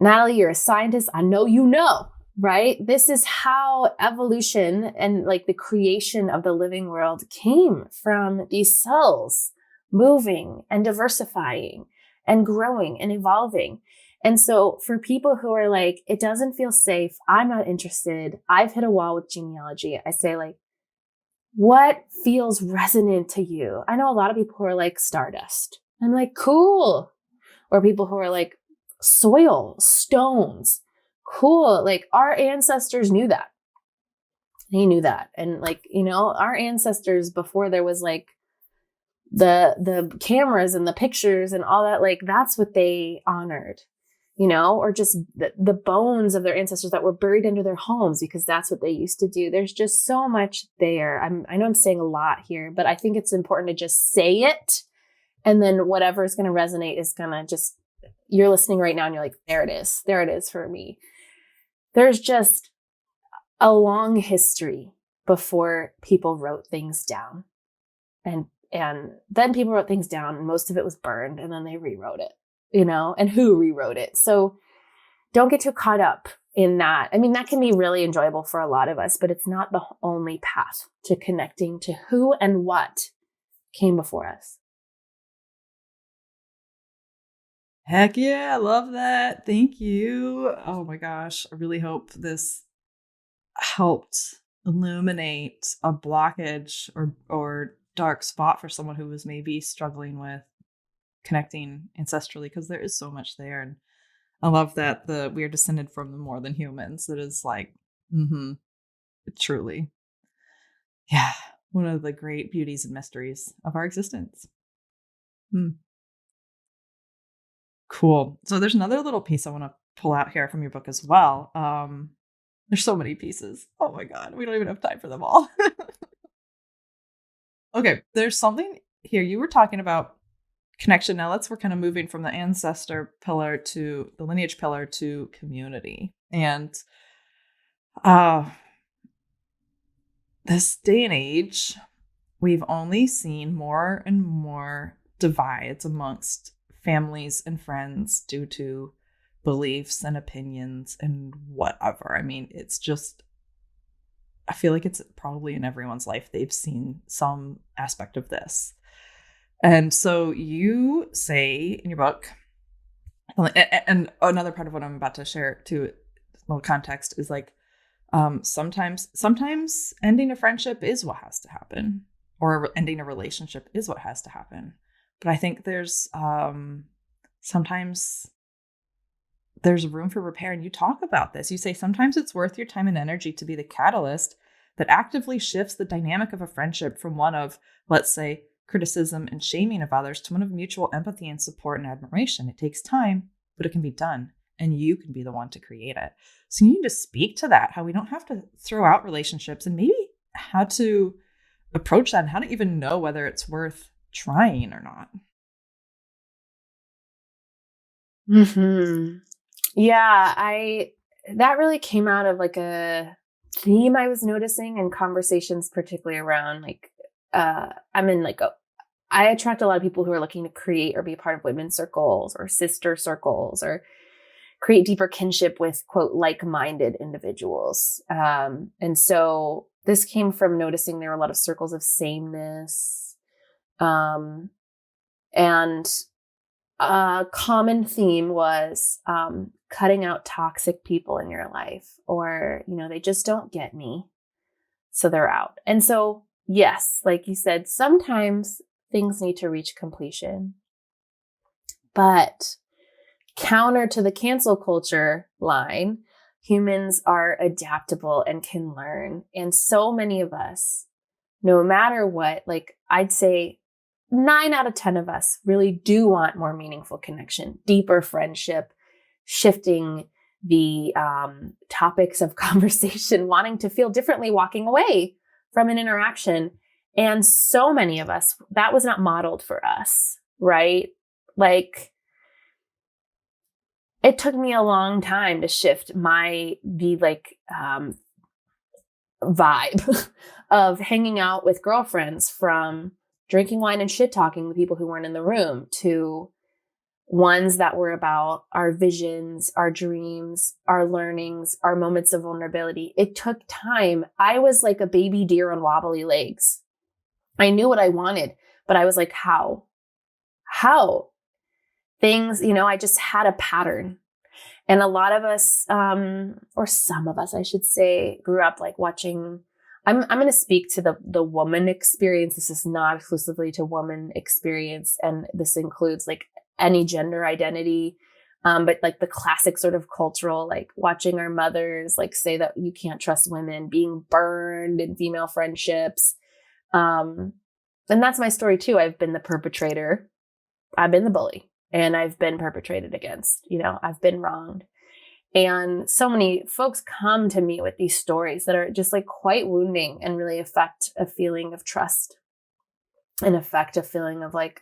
Natalie, you're a scientist. I know you know, right? This is how evolution and like the creation of the living world came from these cells moving and diversifying and growing and evolving. And so for people who are like, it doesn't feel safe, I'm not interested, I've hit a wall with genealogy, I say like, what feels resonant to you? I know a lot of people who are like stardust. I'm like, cool. Or people who are like, soil, stones, cool. Like, our ancestors knew that. They knew that. And like, our ancestors, before there was like the cameras and the pictures and all that, like, that's what they honored. or just the bones of their ancestors that were buried under their homes because that's what they used to do. There's just so much there. I know I'm saying a lot here, but I think it's important to just say it. And then whatever is going to resonate is going to just, you're listening right now and you're like, there it is. There it is for me. There's just a long history before people wrote things down. And then people wrote things down and most of it was burned and then they rewrote it, and who rewrote it. So don't get too caught up in that. I mean, that can be really enjoyable for a lot of us, but it's not the only path to connecting to who and what came before us. Heck yeah, I love that. Thank you. Oh my gosh. I really hope this helped illuminate a blockage or dark spot for someone who was maybe struggling with connecting ancestrally, because there is so much there. And I love that we are descended from the more than humans. It is like, truly, yeah, one of the great beauties and mysteries of our existence. Cool. So there's another little piece I want to pull out here from your book as well. There's so many pieces. Oh my God, we don't even have time for them all. Okay, there's something here. You were talking about connection. Now we're kind of moving from the ancestor pillar to the lineage pillar to community. And this day and age, we've only seen more and more divides amongst families and friends due to beliefs and opinions and whatever. I mean, it's just, I feel like it's probably in everyone's life they've seen some aspect of this. And so you say in your book, and another part of what I'm about to share too, a little context, is like, sometimes ending a friendship is what has to happen, or ending a relationship is what has to happen. But I think there's sometimes there's room for repair. And you talk about this. You say sometimes it's worth your time and energy to be the catalyst that actively shifts the dynamic of a friendship from one of, let's say, criticism and shaming of others to one of mutual empathy and support and admiration. It takes time, but it can be done. And you can be the one to create it. So you need to speak to that, how we don't have to throw out relationships, and maybe how to approach that and how to even know whether it's worth trying or not. Yeah, that really came out of like a theme I was noticing in conversations, particularly around like, I attract a lot of people who are looking to create or be a part of women's circles or sister circles or create deeper kinship with, quote, like-minded individuals. And so this came from noticing there were a lot of circles of sameness. And a common theme was cutting out toxic people in your life, or, they just don't get me, so they're out. And so, yes, like you said, sometimes things need to reach completion. But counter to the cancel culture line, humans are adaptable and can learn. And so many of us, no matter what, like I'd say 9 out of 10 of us really do want more meaningful connection, deeper friendship, shifting the topics of conversation, wanting to feel differently, walking away from an interaction. And so many of us, that was not modeled for us, right? Like, it took me a long time to shift the vibe of hanging out with girlfriends from drinking wine and shit talking with people who weren't in the room to ones that were about our visions, our dreams, our learnings, our moments of vulnerability. It took time. I was like a baby deer on wobbly legs. I knew what I wanted, but I was like, how? Things, I just had a pattern. And a lot of us, or some of us, I should say, grew up like watching. I'm going to speak to the woman experience. This is not exclusively to woman experience. And this includes like any gender identity. But like the classic sort of cultural, like watching our mothers like say that you can't trust women, being burned in female friendships. And that's my story too. I've been the perpetrator. I've been the bully. and I've been perpetrated against, I've been wronged. And so many folks come to me with these stories that are just like quite wounding and really affect a feeling of trust and affect a feeling of like,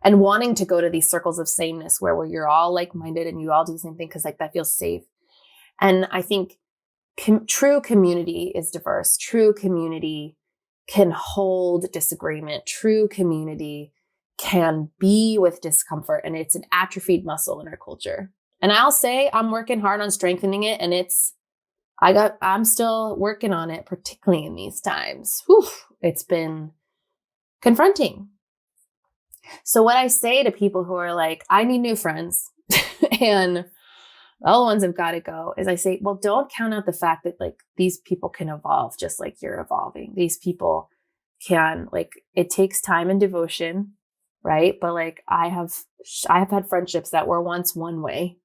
and wanting to go to these circles of sameness where you're all like-minded and you all do the same thing because like that feels safe. And I think true community is diverse. True community can hold disagreement. True community can be with discomfort, and it's an atrophied muscle in our culture. And I'll say I'm working hard on strengthening it, and I'm still working on it, particularly in these times. Whew, it's been confronting. So what I say to people who are like, I need new friends and all the ones have got to go, is I say, well, don't count out the fact that like these people can evolve just like you're evolving. These people can, like, it takes time and devotion, right? But like I have had friendships that were once one way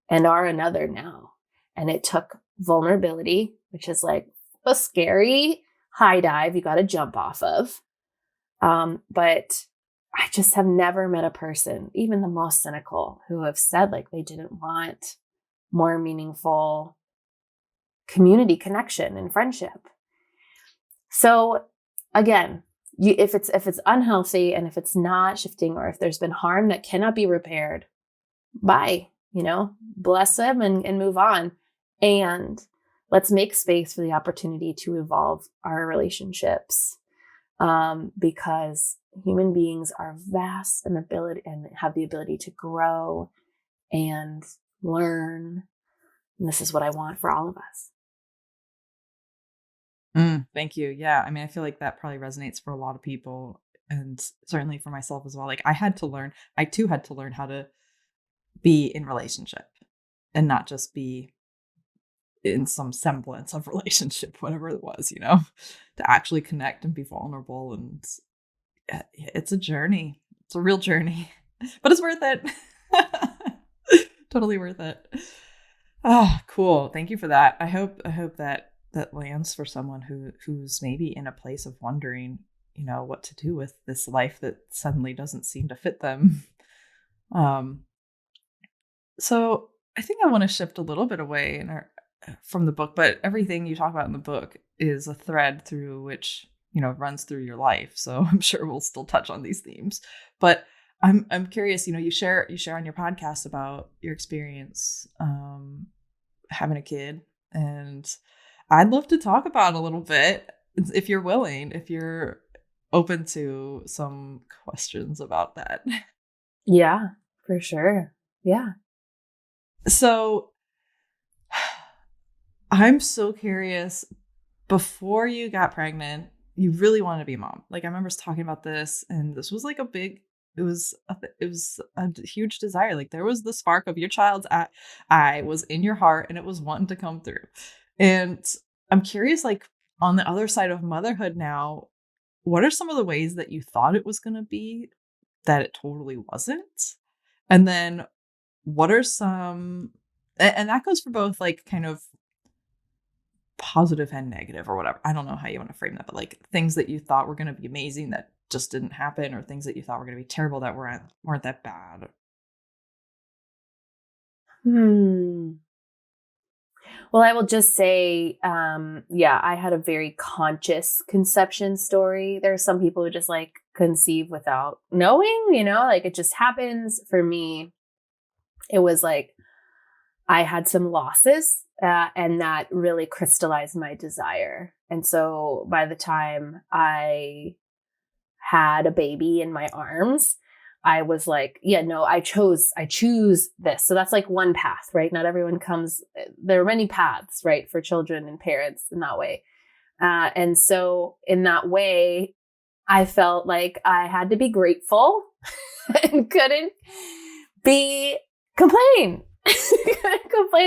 and are another now. And it took vulnerability, which is like a scary high dive you got to jump off of. But I just have never met a person, even the most cynical, who have said like they didn't want more meaningful community connection and friendship. So again, if it's unhealthy and if it's not shifting, or if there's been harm that cannot be repaired, bye. Bless them and move on. And let's make space for the opportunity to evolve our relationships, because human beings are vast and have the ability to grow and learn. And this is what I want for all of us. Thank you. Yeah. I mean, I feel like that probably resonates for a lot of people, and certainly for myself as well. Like I too had to learn how to be in relationship and not just be in some semblance of relationship, whatever it was, to actually connect and be vulnerable. And it's a journey. It's a real journey, but it's worth it. Totally worth it. Oh, cool. Thank you for that. I hope that lands for someone who's maybe in a place of wondering, what to do with this life that suddenly doesn't seem to fit them. So I think I want to shift a little bit away from the book, but everything you talk about in the book is a thread through which, runs through your life. So I'm sure we'll still touch on these themes, but I'm curious, you share on your podcast about your experience, having a kid, and I'd love to talk about a little bit, if you're willing, if you're open to some questions about that. Yeah, for sure. Yeah. So I'm so curious, before you got pregnant, you really wanted to be a mom. Like I remember talking about this, and this was like it was a huge desire. Like there was the spark of your child's eye was in your heart, and it was wanting to come through. And I'm curious, like on the other side of motherhood now, what are some of the ways that you thought it was going to be that it totally wasn't? And then what are some, and that goes for both like kind of positive and negative or whatever. I don't know how you want to frame that, but like things that you thought were going to be amazing that just didn't happen, or things that you thought were going to be terrible that weren't that bad. Well, I will just say, I had a very conscious conception story. There are some people who just like conceive without knowing, like it just happens. For me, it was like I had some losses, and that really crystallized my desire. And so by the time I had a baby in my arms, I was like, I choose this. So that's like one path, right? Not everyone there are many paths, right? For children and parents in that way. And so in that way, I felt like I had to be grateful and couldn't complain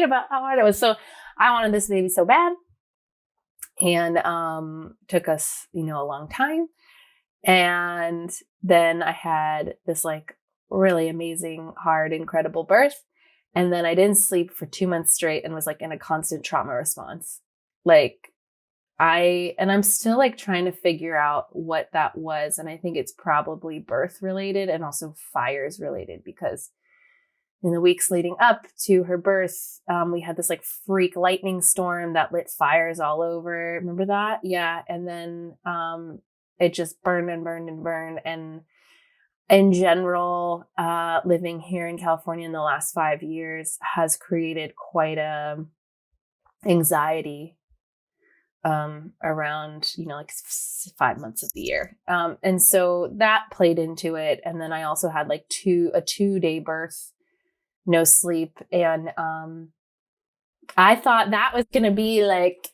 about how hard it was. So I wanted this baby so bad, and took us, a long time. And then I had this like really amazing, hard, incredible birth. And then I didn't sleep for 2 months straight and was like in a constant trauma response. Like I'm still like trying to figure out what that was. And I think it's probably birth related and also fires related, because in the weeks leading up to her birth, we had this like freak lightning storm that lit fires all over. Remember that? Yeah. And then it just burned and burned and burned. And in general, living here in California in the last 5 years has created quite a anxiety around, like 5 months of the year. And so that played into it. And then I also had like a 2-day birth, no sleep. And I thought that was going to be like,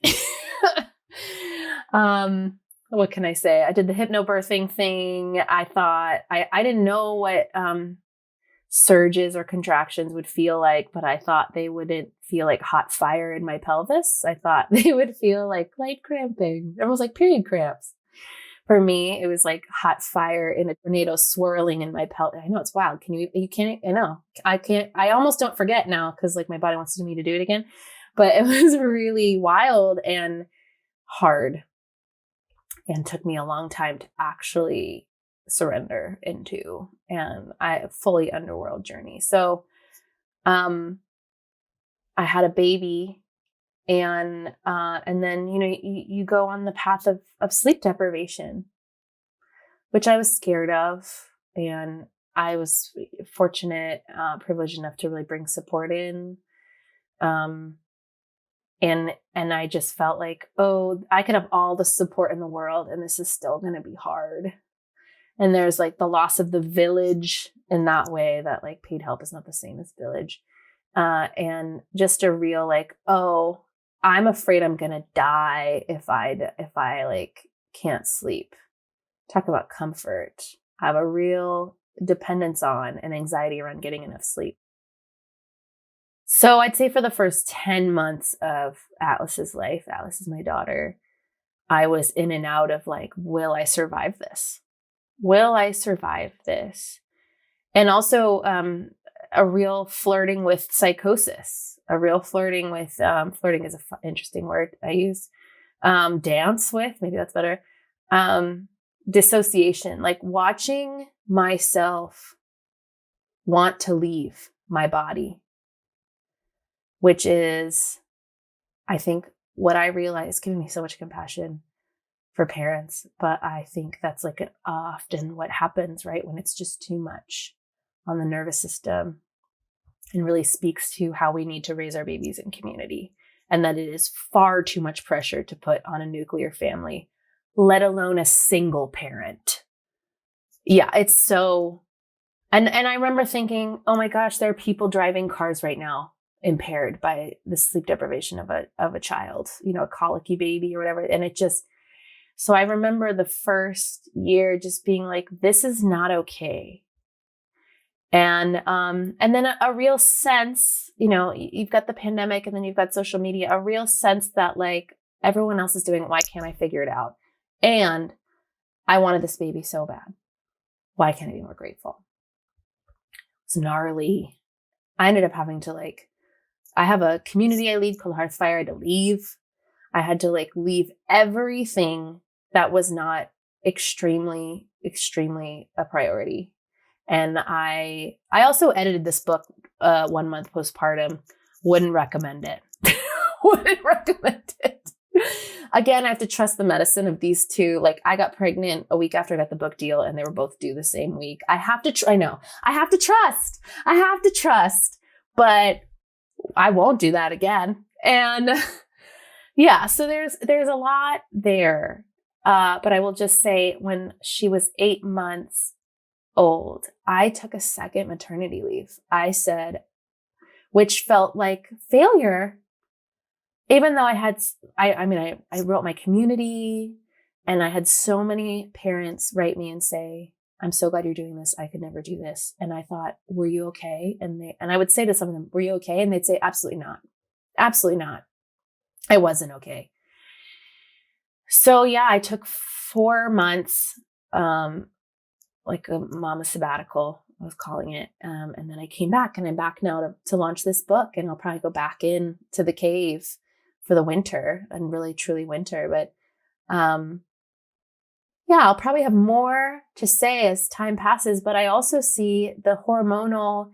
what can I say? I did the hypnobirthing thing. I thought, I didn't know what surges or contractions would feel like, but I thought they wouldn't feel like hot fire in my pelvis. I thought they would feel like light cramping. It was like period cramps. For me, it was like hot fire in a tornado swirling in my pelvis. I know it's wild. You can't, I know. I can't, I almost don't forget now because like my body wants me to do it again. But it was really wild and hard and took me a long time to actually surrender into, and I fully underworld journey. So, I had a baby, and then, you go on the path of sleep deprivation, which I was scared of. And I was fortunate, privileged enough to really bring support in. And I just felt like, oh, I could have all the support in the world and this is still going to be hard. And there's like the loss of the village in that way, that like paid help is not the same as village. And just a real like, oh, I'm afraid I'm going to die if I like can't sleep. Talk about comfort. I have a real dependence on and anxiety around getting enough sleep. So I'd say for the first 10 months of Atlas's life, Atlas is my daughter, I was in and out of like, will I survive this? Will I survive this? And also a real flirting with psychosis, a real flirting with, flirting is an interesting word I use, dance with, maybe that's better, dissociation, like watching myself want to leave my body, which is, I think, what I realized, giving me so much compassion for parents. But I think that's like often what happens, right? When it's just too much on the nervous system, and really speaks to how we need to raise our babies in community. And that it is far too much pressure to put on a nuclear family, let alone a single parent. Yeah, it's so, and I remember thinking, oh my gosh, there are people driving cars right now impaired by the sleep deprivation of a child, a colicky baby or whatever. And it just, so I remember the first year just being like, this is not okay. And then a real sense, you've got the pandemic and then you've got social media, a real sense that like everyone else is doing it. Why can't I figure it out? And I wanted this baby so bad. Why can't I be more grateful? It's gnarly. I ended up having to I have a community I lead called Hearthfire. I had to leave. I had to leave everything that was not extremely, extremely a priority. And I also edited this book 1 month postpartum. Wouldn't recommend it. Wouldn't recommend it. Again, I have to trust the medicine of these two. I got pregnant a week after I got the book deal and they were both due the same week. I have to, I know, I have to trust, but I won't do that again. And yeah, so there's a lot there. But I will just say when she was 8 months old, I took a second maternity leave. I said, which felt like failure, even though I wrote my community and I had so many parents write me and say, I'm so glad you're doing this. I could never do this. And I thought, were you okay? And I would say to some of them, were you okay? And they'd say, absolutely not. Absolutely not. I wasn't okay. So yeah, I took 4 months, like a mama sabbatical, I was calling it. And then I came back and I'm back now to launch this book, and I'll probably go back in to the cave for the winter and really truly winter. But yeah, I'll probably have more to say as time passes, but I also see the hormonal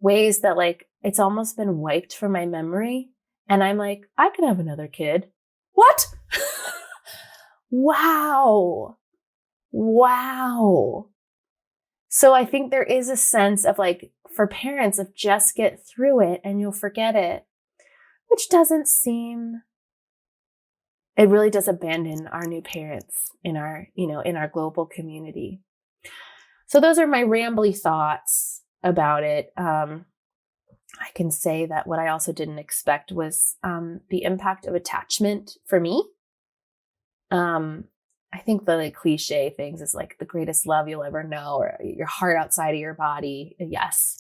ways that like it's almost been wiped from my memory. And I'm like, I could have another kid. What? Wow. Wow. So I think there is a sense of like, for parents, of just get through it and you'll forget it, which doesn't seem, it really does abandon our new parents in our, in our global community. So those are my rambly thoughts about it. I can say that what I also didn't expect was the impact of attachment for me. I think the like cliche things is like the greatest love you'll ever know, or your heart outside of your body. Yes.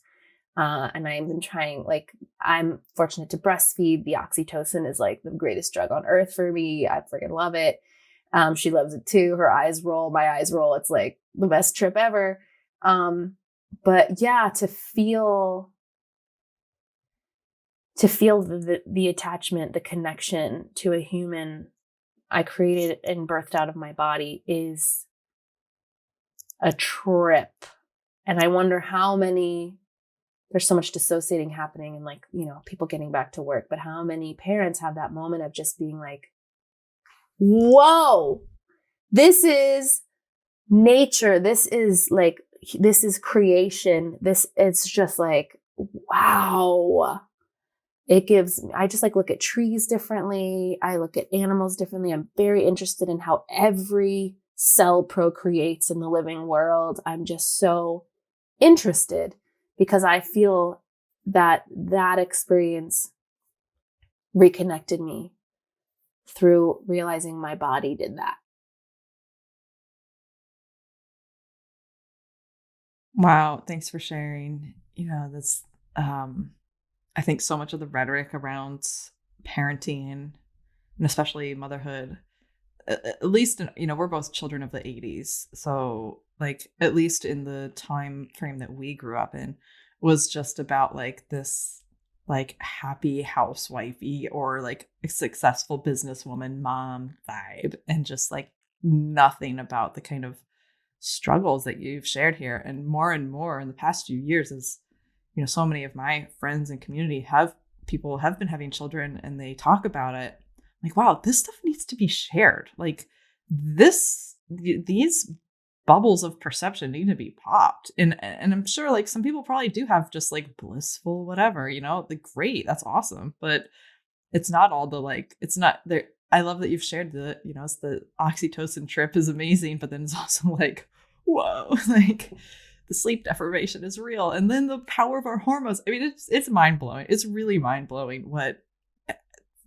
And I've been trying, like, I'm fortunate to breastfeed. The oxytocin is like the greatest drug on earth for me. I freaking love it. She loves it too. Her eyes roll, my eyes roll. It's like the best trip ever. But yeah, to feel the attachment, the connection to a human I created and birthed out of my body is a trip. And I wonder how many, there's so much dissociating happening and like, people getting back to work, but how many parents have that moment of just being like, whoa, this is nature. This is creation. It's just like, wow. I just like look at trees differently. I look at animals differently. I'm very interested in how every cell procreates in the living world. I'm just so interested because I feel that experience reconnected me through realizing my body did that. Wow. Thanks for sharing. This, I think so much of the rhetoric around parenting and especially motherhood, at least, we're both children of the 80s. So like, at least in the time frame that we grew up in, was just about like this, like happy housewifey or like a successful businesswoman mom vibe, and just like nothing about the kind of struggles that you've shared here. And more in the past few years, as so many of my friends and community have been having children and they talk about it, like, wow, this stuff needs to be shared. Like these bubbles of perception need to be popped. And I'm sure like some people probably do have just like blissful whatever, like great, that's awesome. But it's not all the like, it's not there. I love that you've shared it's the oxytocin trip is amazing, but then it's also like, whoa, like the sleep deprivation is real. And then the power of our hormones. I mean, it's mind-blowing. It's really mind-blowing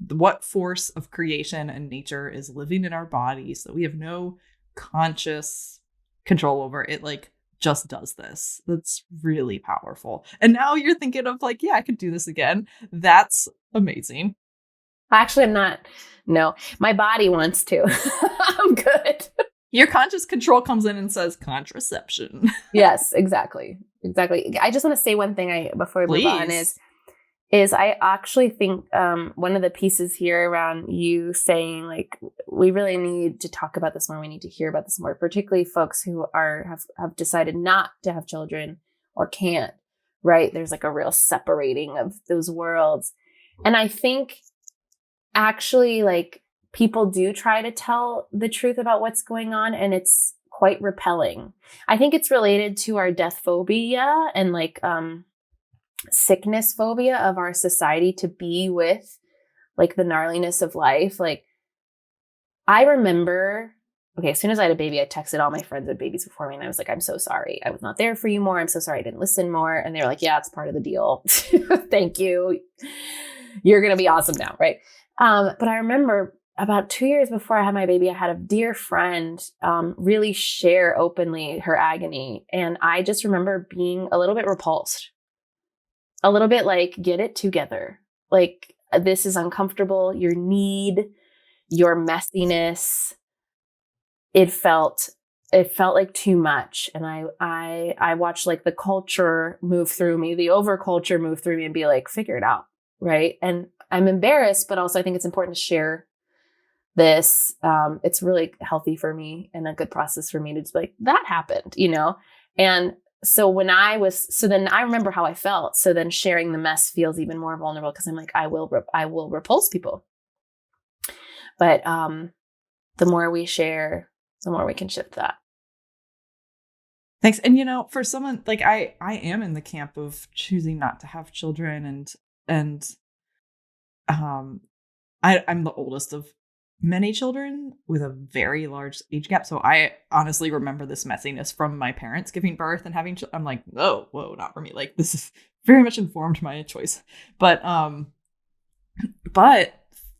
what force of creation and nature is living in our bodies that we have no conscious control over. It like just does this. That's really powerful. And now you're thinking of like, yeah, I could do this again. That's amazing. Actually, I'm not. No, my body wants to. I'm good. Your conscious control comes in and says contraception. Yes, exactly. I just want to say one thing before we move on is I actually think one of the pieces here around you saying like we really need to talk about this more. We need to hear about this more, particularly folks who have decided not to have children or can't. Right? There's like a real separating of those worlds, and I think actually like people do try to tell the truth about what's going on, and it's quite repelling. I think it's related to our death phobia and like sickness phobia of our society to be with like the gnarliness of life. Like I remember, as soon as I had a baby, I texted all my friends with babies before me and I was like, I'm so sorry. I was not there for you more. I'm so sorry I didn't listen more. And they were like, yeah, it's part of the deal. Thank you. You're going to be awesome now. Right. But I remember about 2 years before I had my baby, I had a dear friend really share openly her agony. And I just remember being a little bit repulsed, a little bit like, get it together. Like, this is uncomfortable. Your need, your messiness. It felt like too much. And I watched like the culture move through me, the over culture move through me and be like, figure it out. Right. And I'm embarrassed, but also I think it's important to share this. It's really healthy for me and a good process for me to just be like, that happened, And so then I remember how I felt. So then sharing the mess feels even more vulnerable because I'm like, I will repulse people. But the more we share, the more we can shift that. Thanks. And for someone like I am in the camp of choosing not to have children, and I'm the oldest of many children with a very large age gap. So I honestly remember this messiness from my parents giving birth and having I'm like, whoa, not for me. Like, this is very much informed my choice. But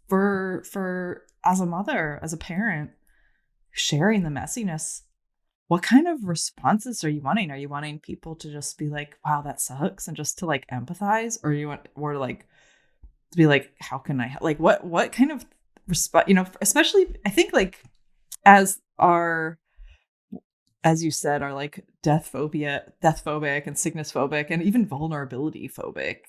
for as a mother, as a parent, sharing the messiness, what kind of responses are you wanting? Are you wanting people to just be like, wow, that sucks, and just to like empathize? Or like to be like, how can I like what kind of response, especially I think like as you said, are like death phobic and sickness phobic and even vulnerability phobic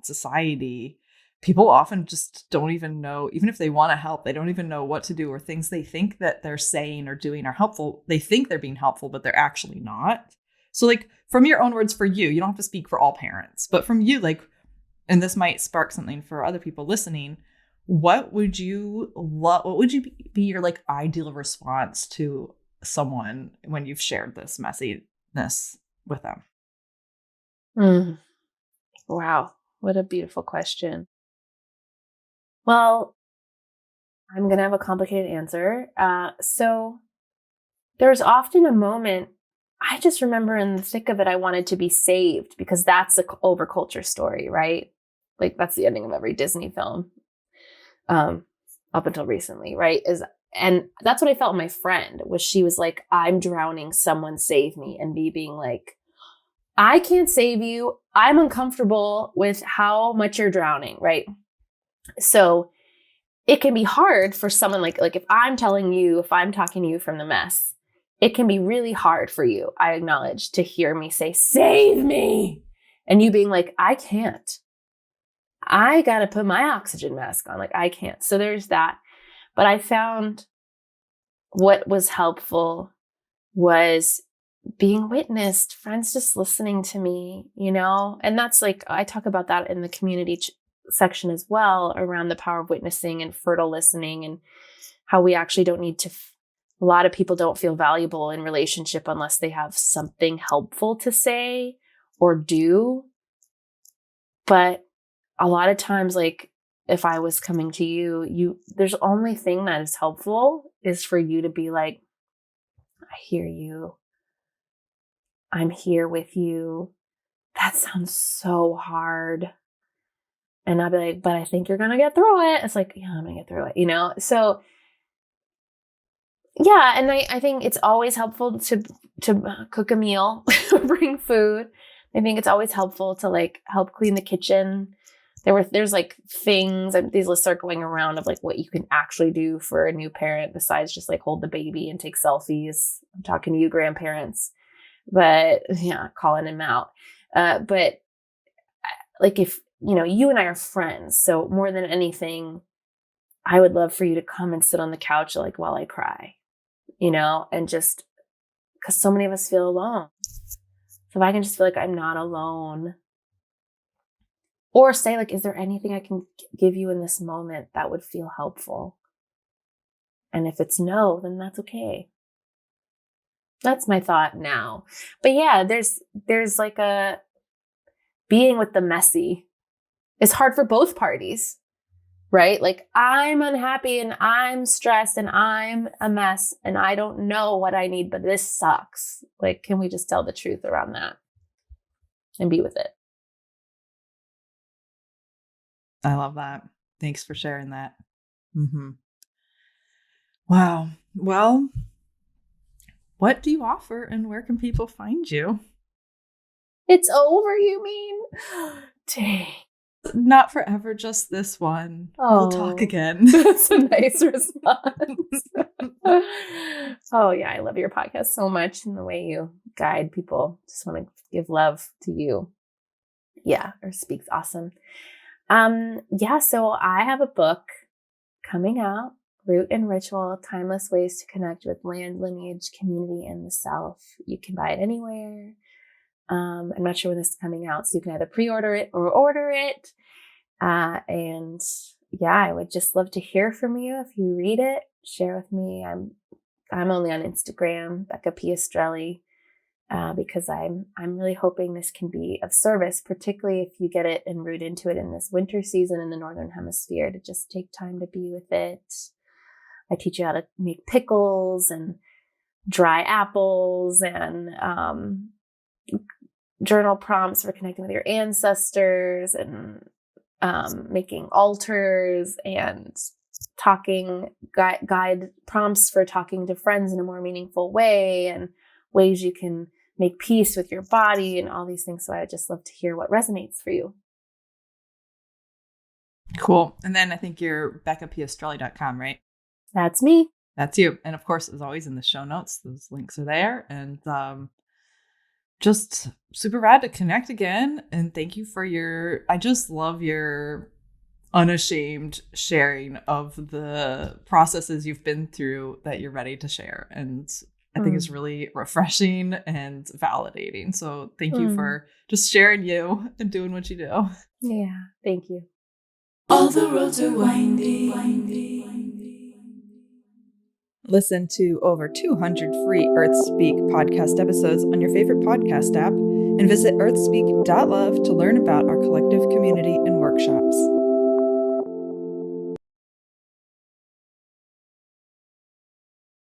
society, people often just don't even know, even if they want to help, they don't even know what to do, or things they think that they're saying or doing are helpful. They think they're being helpful, but they're actually not. So like, from your own words, for you don't have to speak for all parents, but from you, like, and this might spark something for other people listening, what would be your like ideal response to someone when you've shared this messiness with them? Wow, what a beautiful question. Well, I'm going to have a complicated answer. So there's often a moment, I just remember in the thick of it, I wanted to be saved because that's the overculture story, right? Like, that's the ending of every Disney film up until recently, right? And that's what I felt my friend was. She was like, I'm drowning, someone save me. And me being like, I can't save you. I'm uncomfortable with how much you're drowning, right? So it can be hard for someone like if I'm talking to you from the mess, it can be really hard for you, I acknowledge, to hear me say, save me. And you being like, I can't. I got to put my oxygen mask on. Like, I can't. So there's that. But I found what was helpful was being witnessed, friends just listening to me, and that's like, I talk about that in the community section as well, around the power of witnessing and fertile listening, and how we actually don't need to, a lot of people don't feel valuable in relationship unless they have something helpful to say or do. But a lot of times, like, if I was coming to you, there's only thing that is helpful is for you to be like, I hear you. I'm here with you. That sounds so hard. And I'll be like, but I think you're going to get through it. It's like, yeah, I'm going to get through it, So yeah. And I think it's always helpful to cook a meal, bring food. I think it's always helpful to like help clean the kitchen. There's like things, and these lists are going around of like what you can actually do for a new parent besides just like hold the baby and take selfies. I'm talking to you grandparents, but yeah, calling them out. But like, if, you and I are friends, so more than anything, I would love for you to come and sit on the couch like while I cry, and just because so many of us feel alone. So if I can just feel like I'm not alone, or say like, is there anything I can give you in this moment that would feel helpful? And if it's no, then that's okay. That's my thought now. But yeah, there's like a being with the messy is hard for both parties, right? Like, I'm unhappy and I'm stressed and I'm a mess and I don't know what I need, but this sucks. Like, can we just tell the truth around that and be with it? I love that. Thanks for sharing that. Mm-hmm. Wow. Well, what do you offer and where can people find you? It's over, you mean? Dang. Not forever, just this one. We'll talk again. That's a nice response. Oh yeah, I love your podcast so much and the way you guide people. Just want to give love to you. Yeah, or speaks awesome. Yeah, so I have a book coming out, Root and Ritual, Timeless Ways to Connect with Land, Lineage, Community, and the Self. You can buy it anywhere. I'm not sure when this is coming out, so you can either pre-order it or order it. And yeah, I would just love to hear from you. If you read it, share with me. I'm only on Instagram, Becca Piastrelli, because I'm really hoping this can be of service, particularly if you get it and root into it in this winter season in the Northern Hemisphere, to just take time to be with it. I teach you how to make pickles and dry apples and journal prompts for connecting with your ancestors and making altars and talking guide prompts for talking to friends in a more meaningful way and ways you can make peace with your body and all these things. So I would just love to hear what resonates for you. Cool. And then I think you're BeccaPiastrelli.com, right? That's me. That's you. And of course, as always in the show notes, those links are there. And just super rad to connect again. And thank you for I just love your unashamed sharing of the processes you've been through that you're ready to share. And I think it's really refreshing and validating. So thank you for just sharing you and doing what you do. Yeah, thank you. All the roads are windy. Listen to over 200 free EarthSpeak podcast episodes on your favorite podcast app and visit earthspeak.love to learn about our collective community and workshops.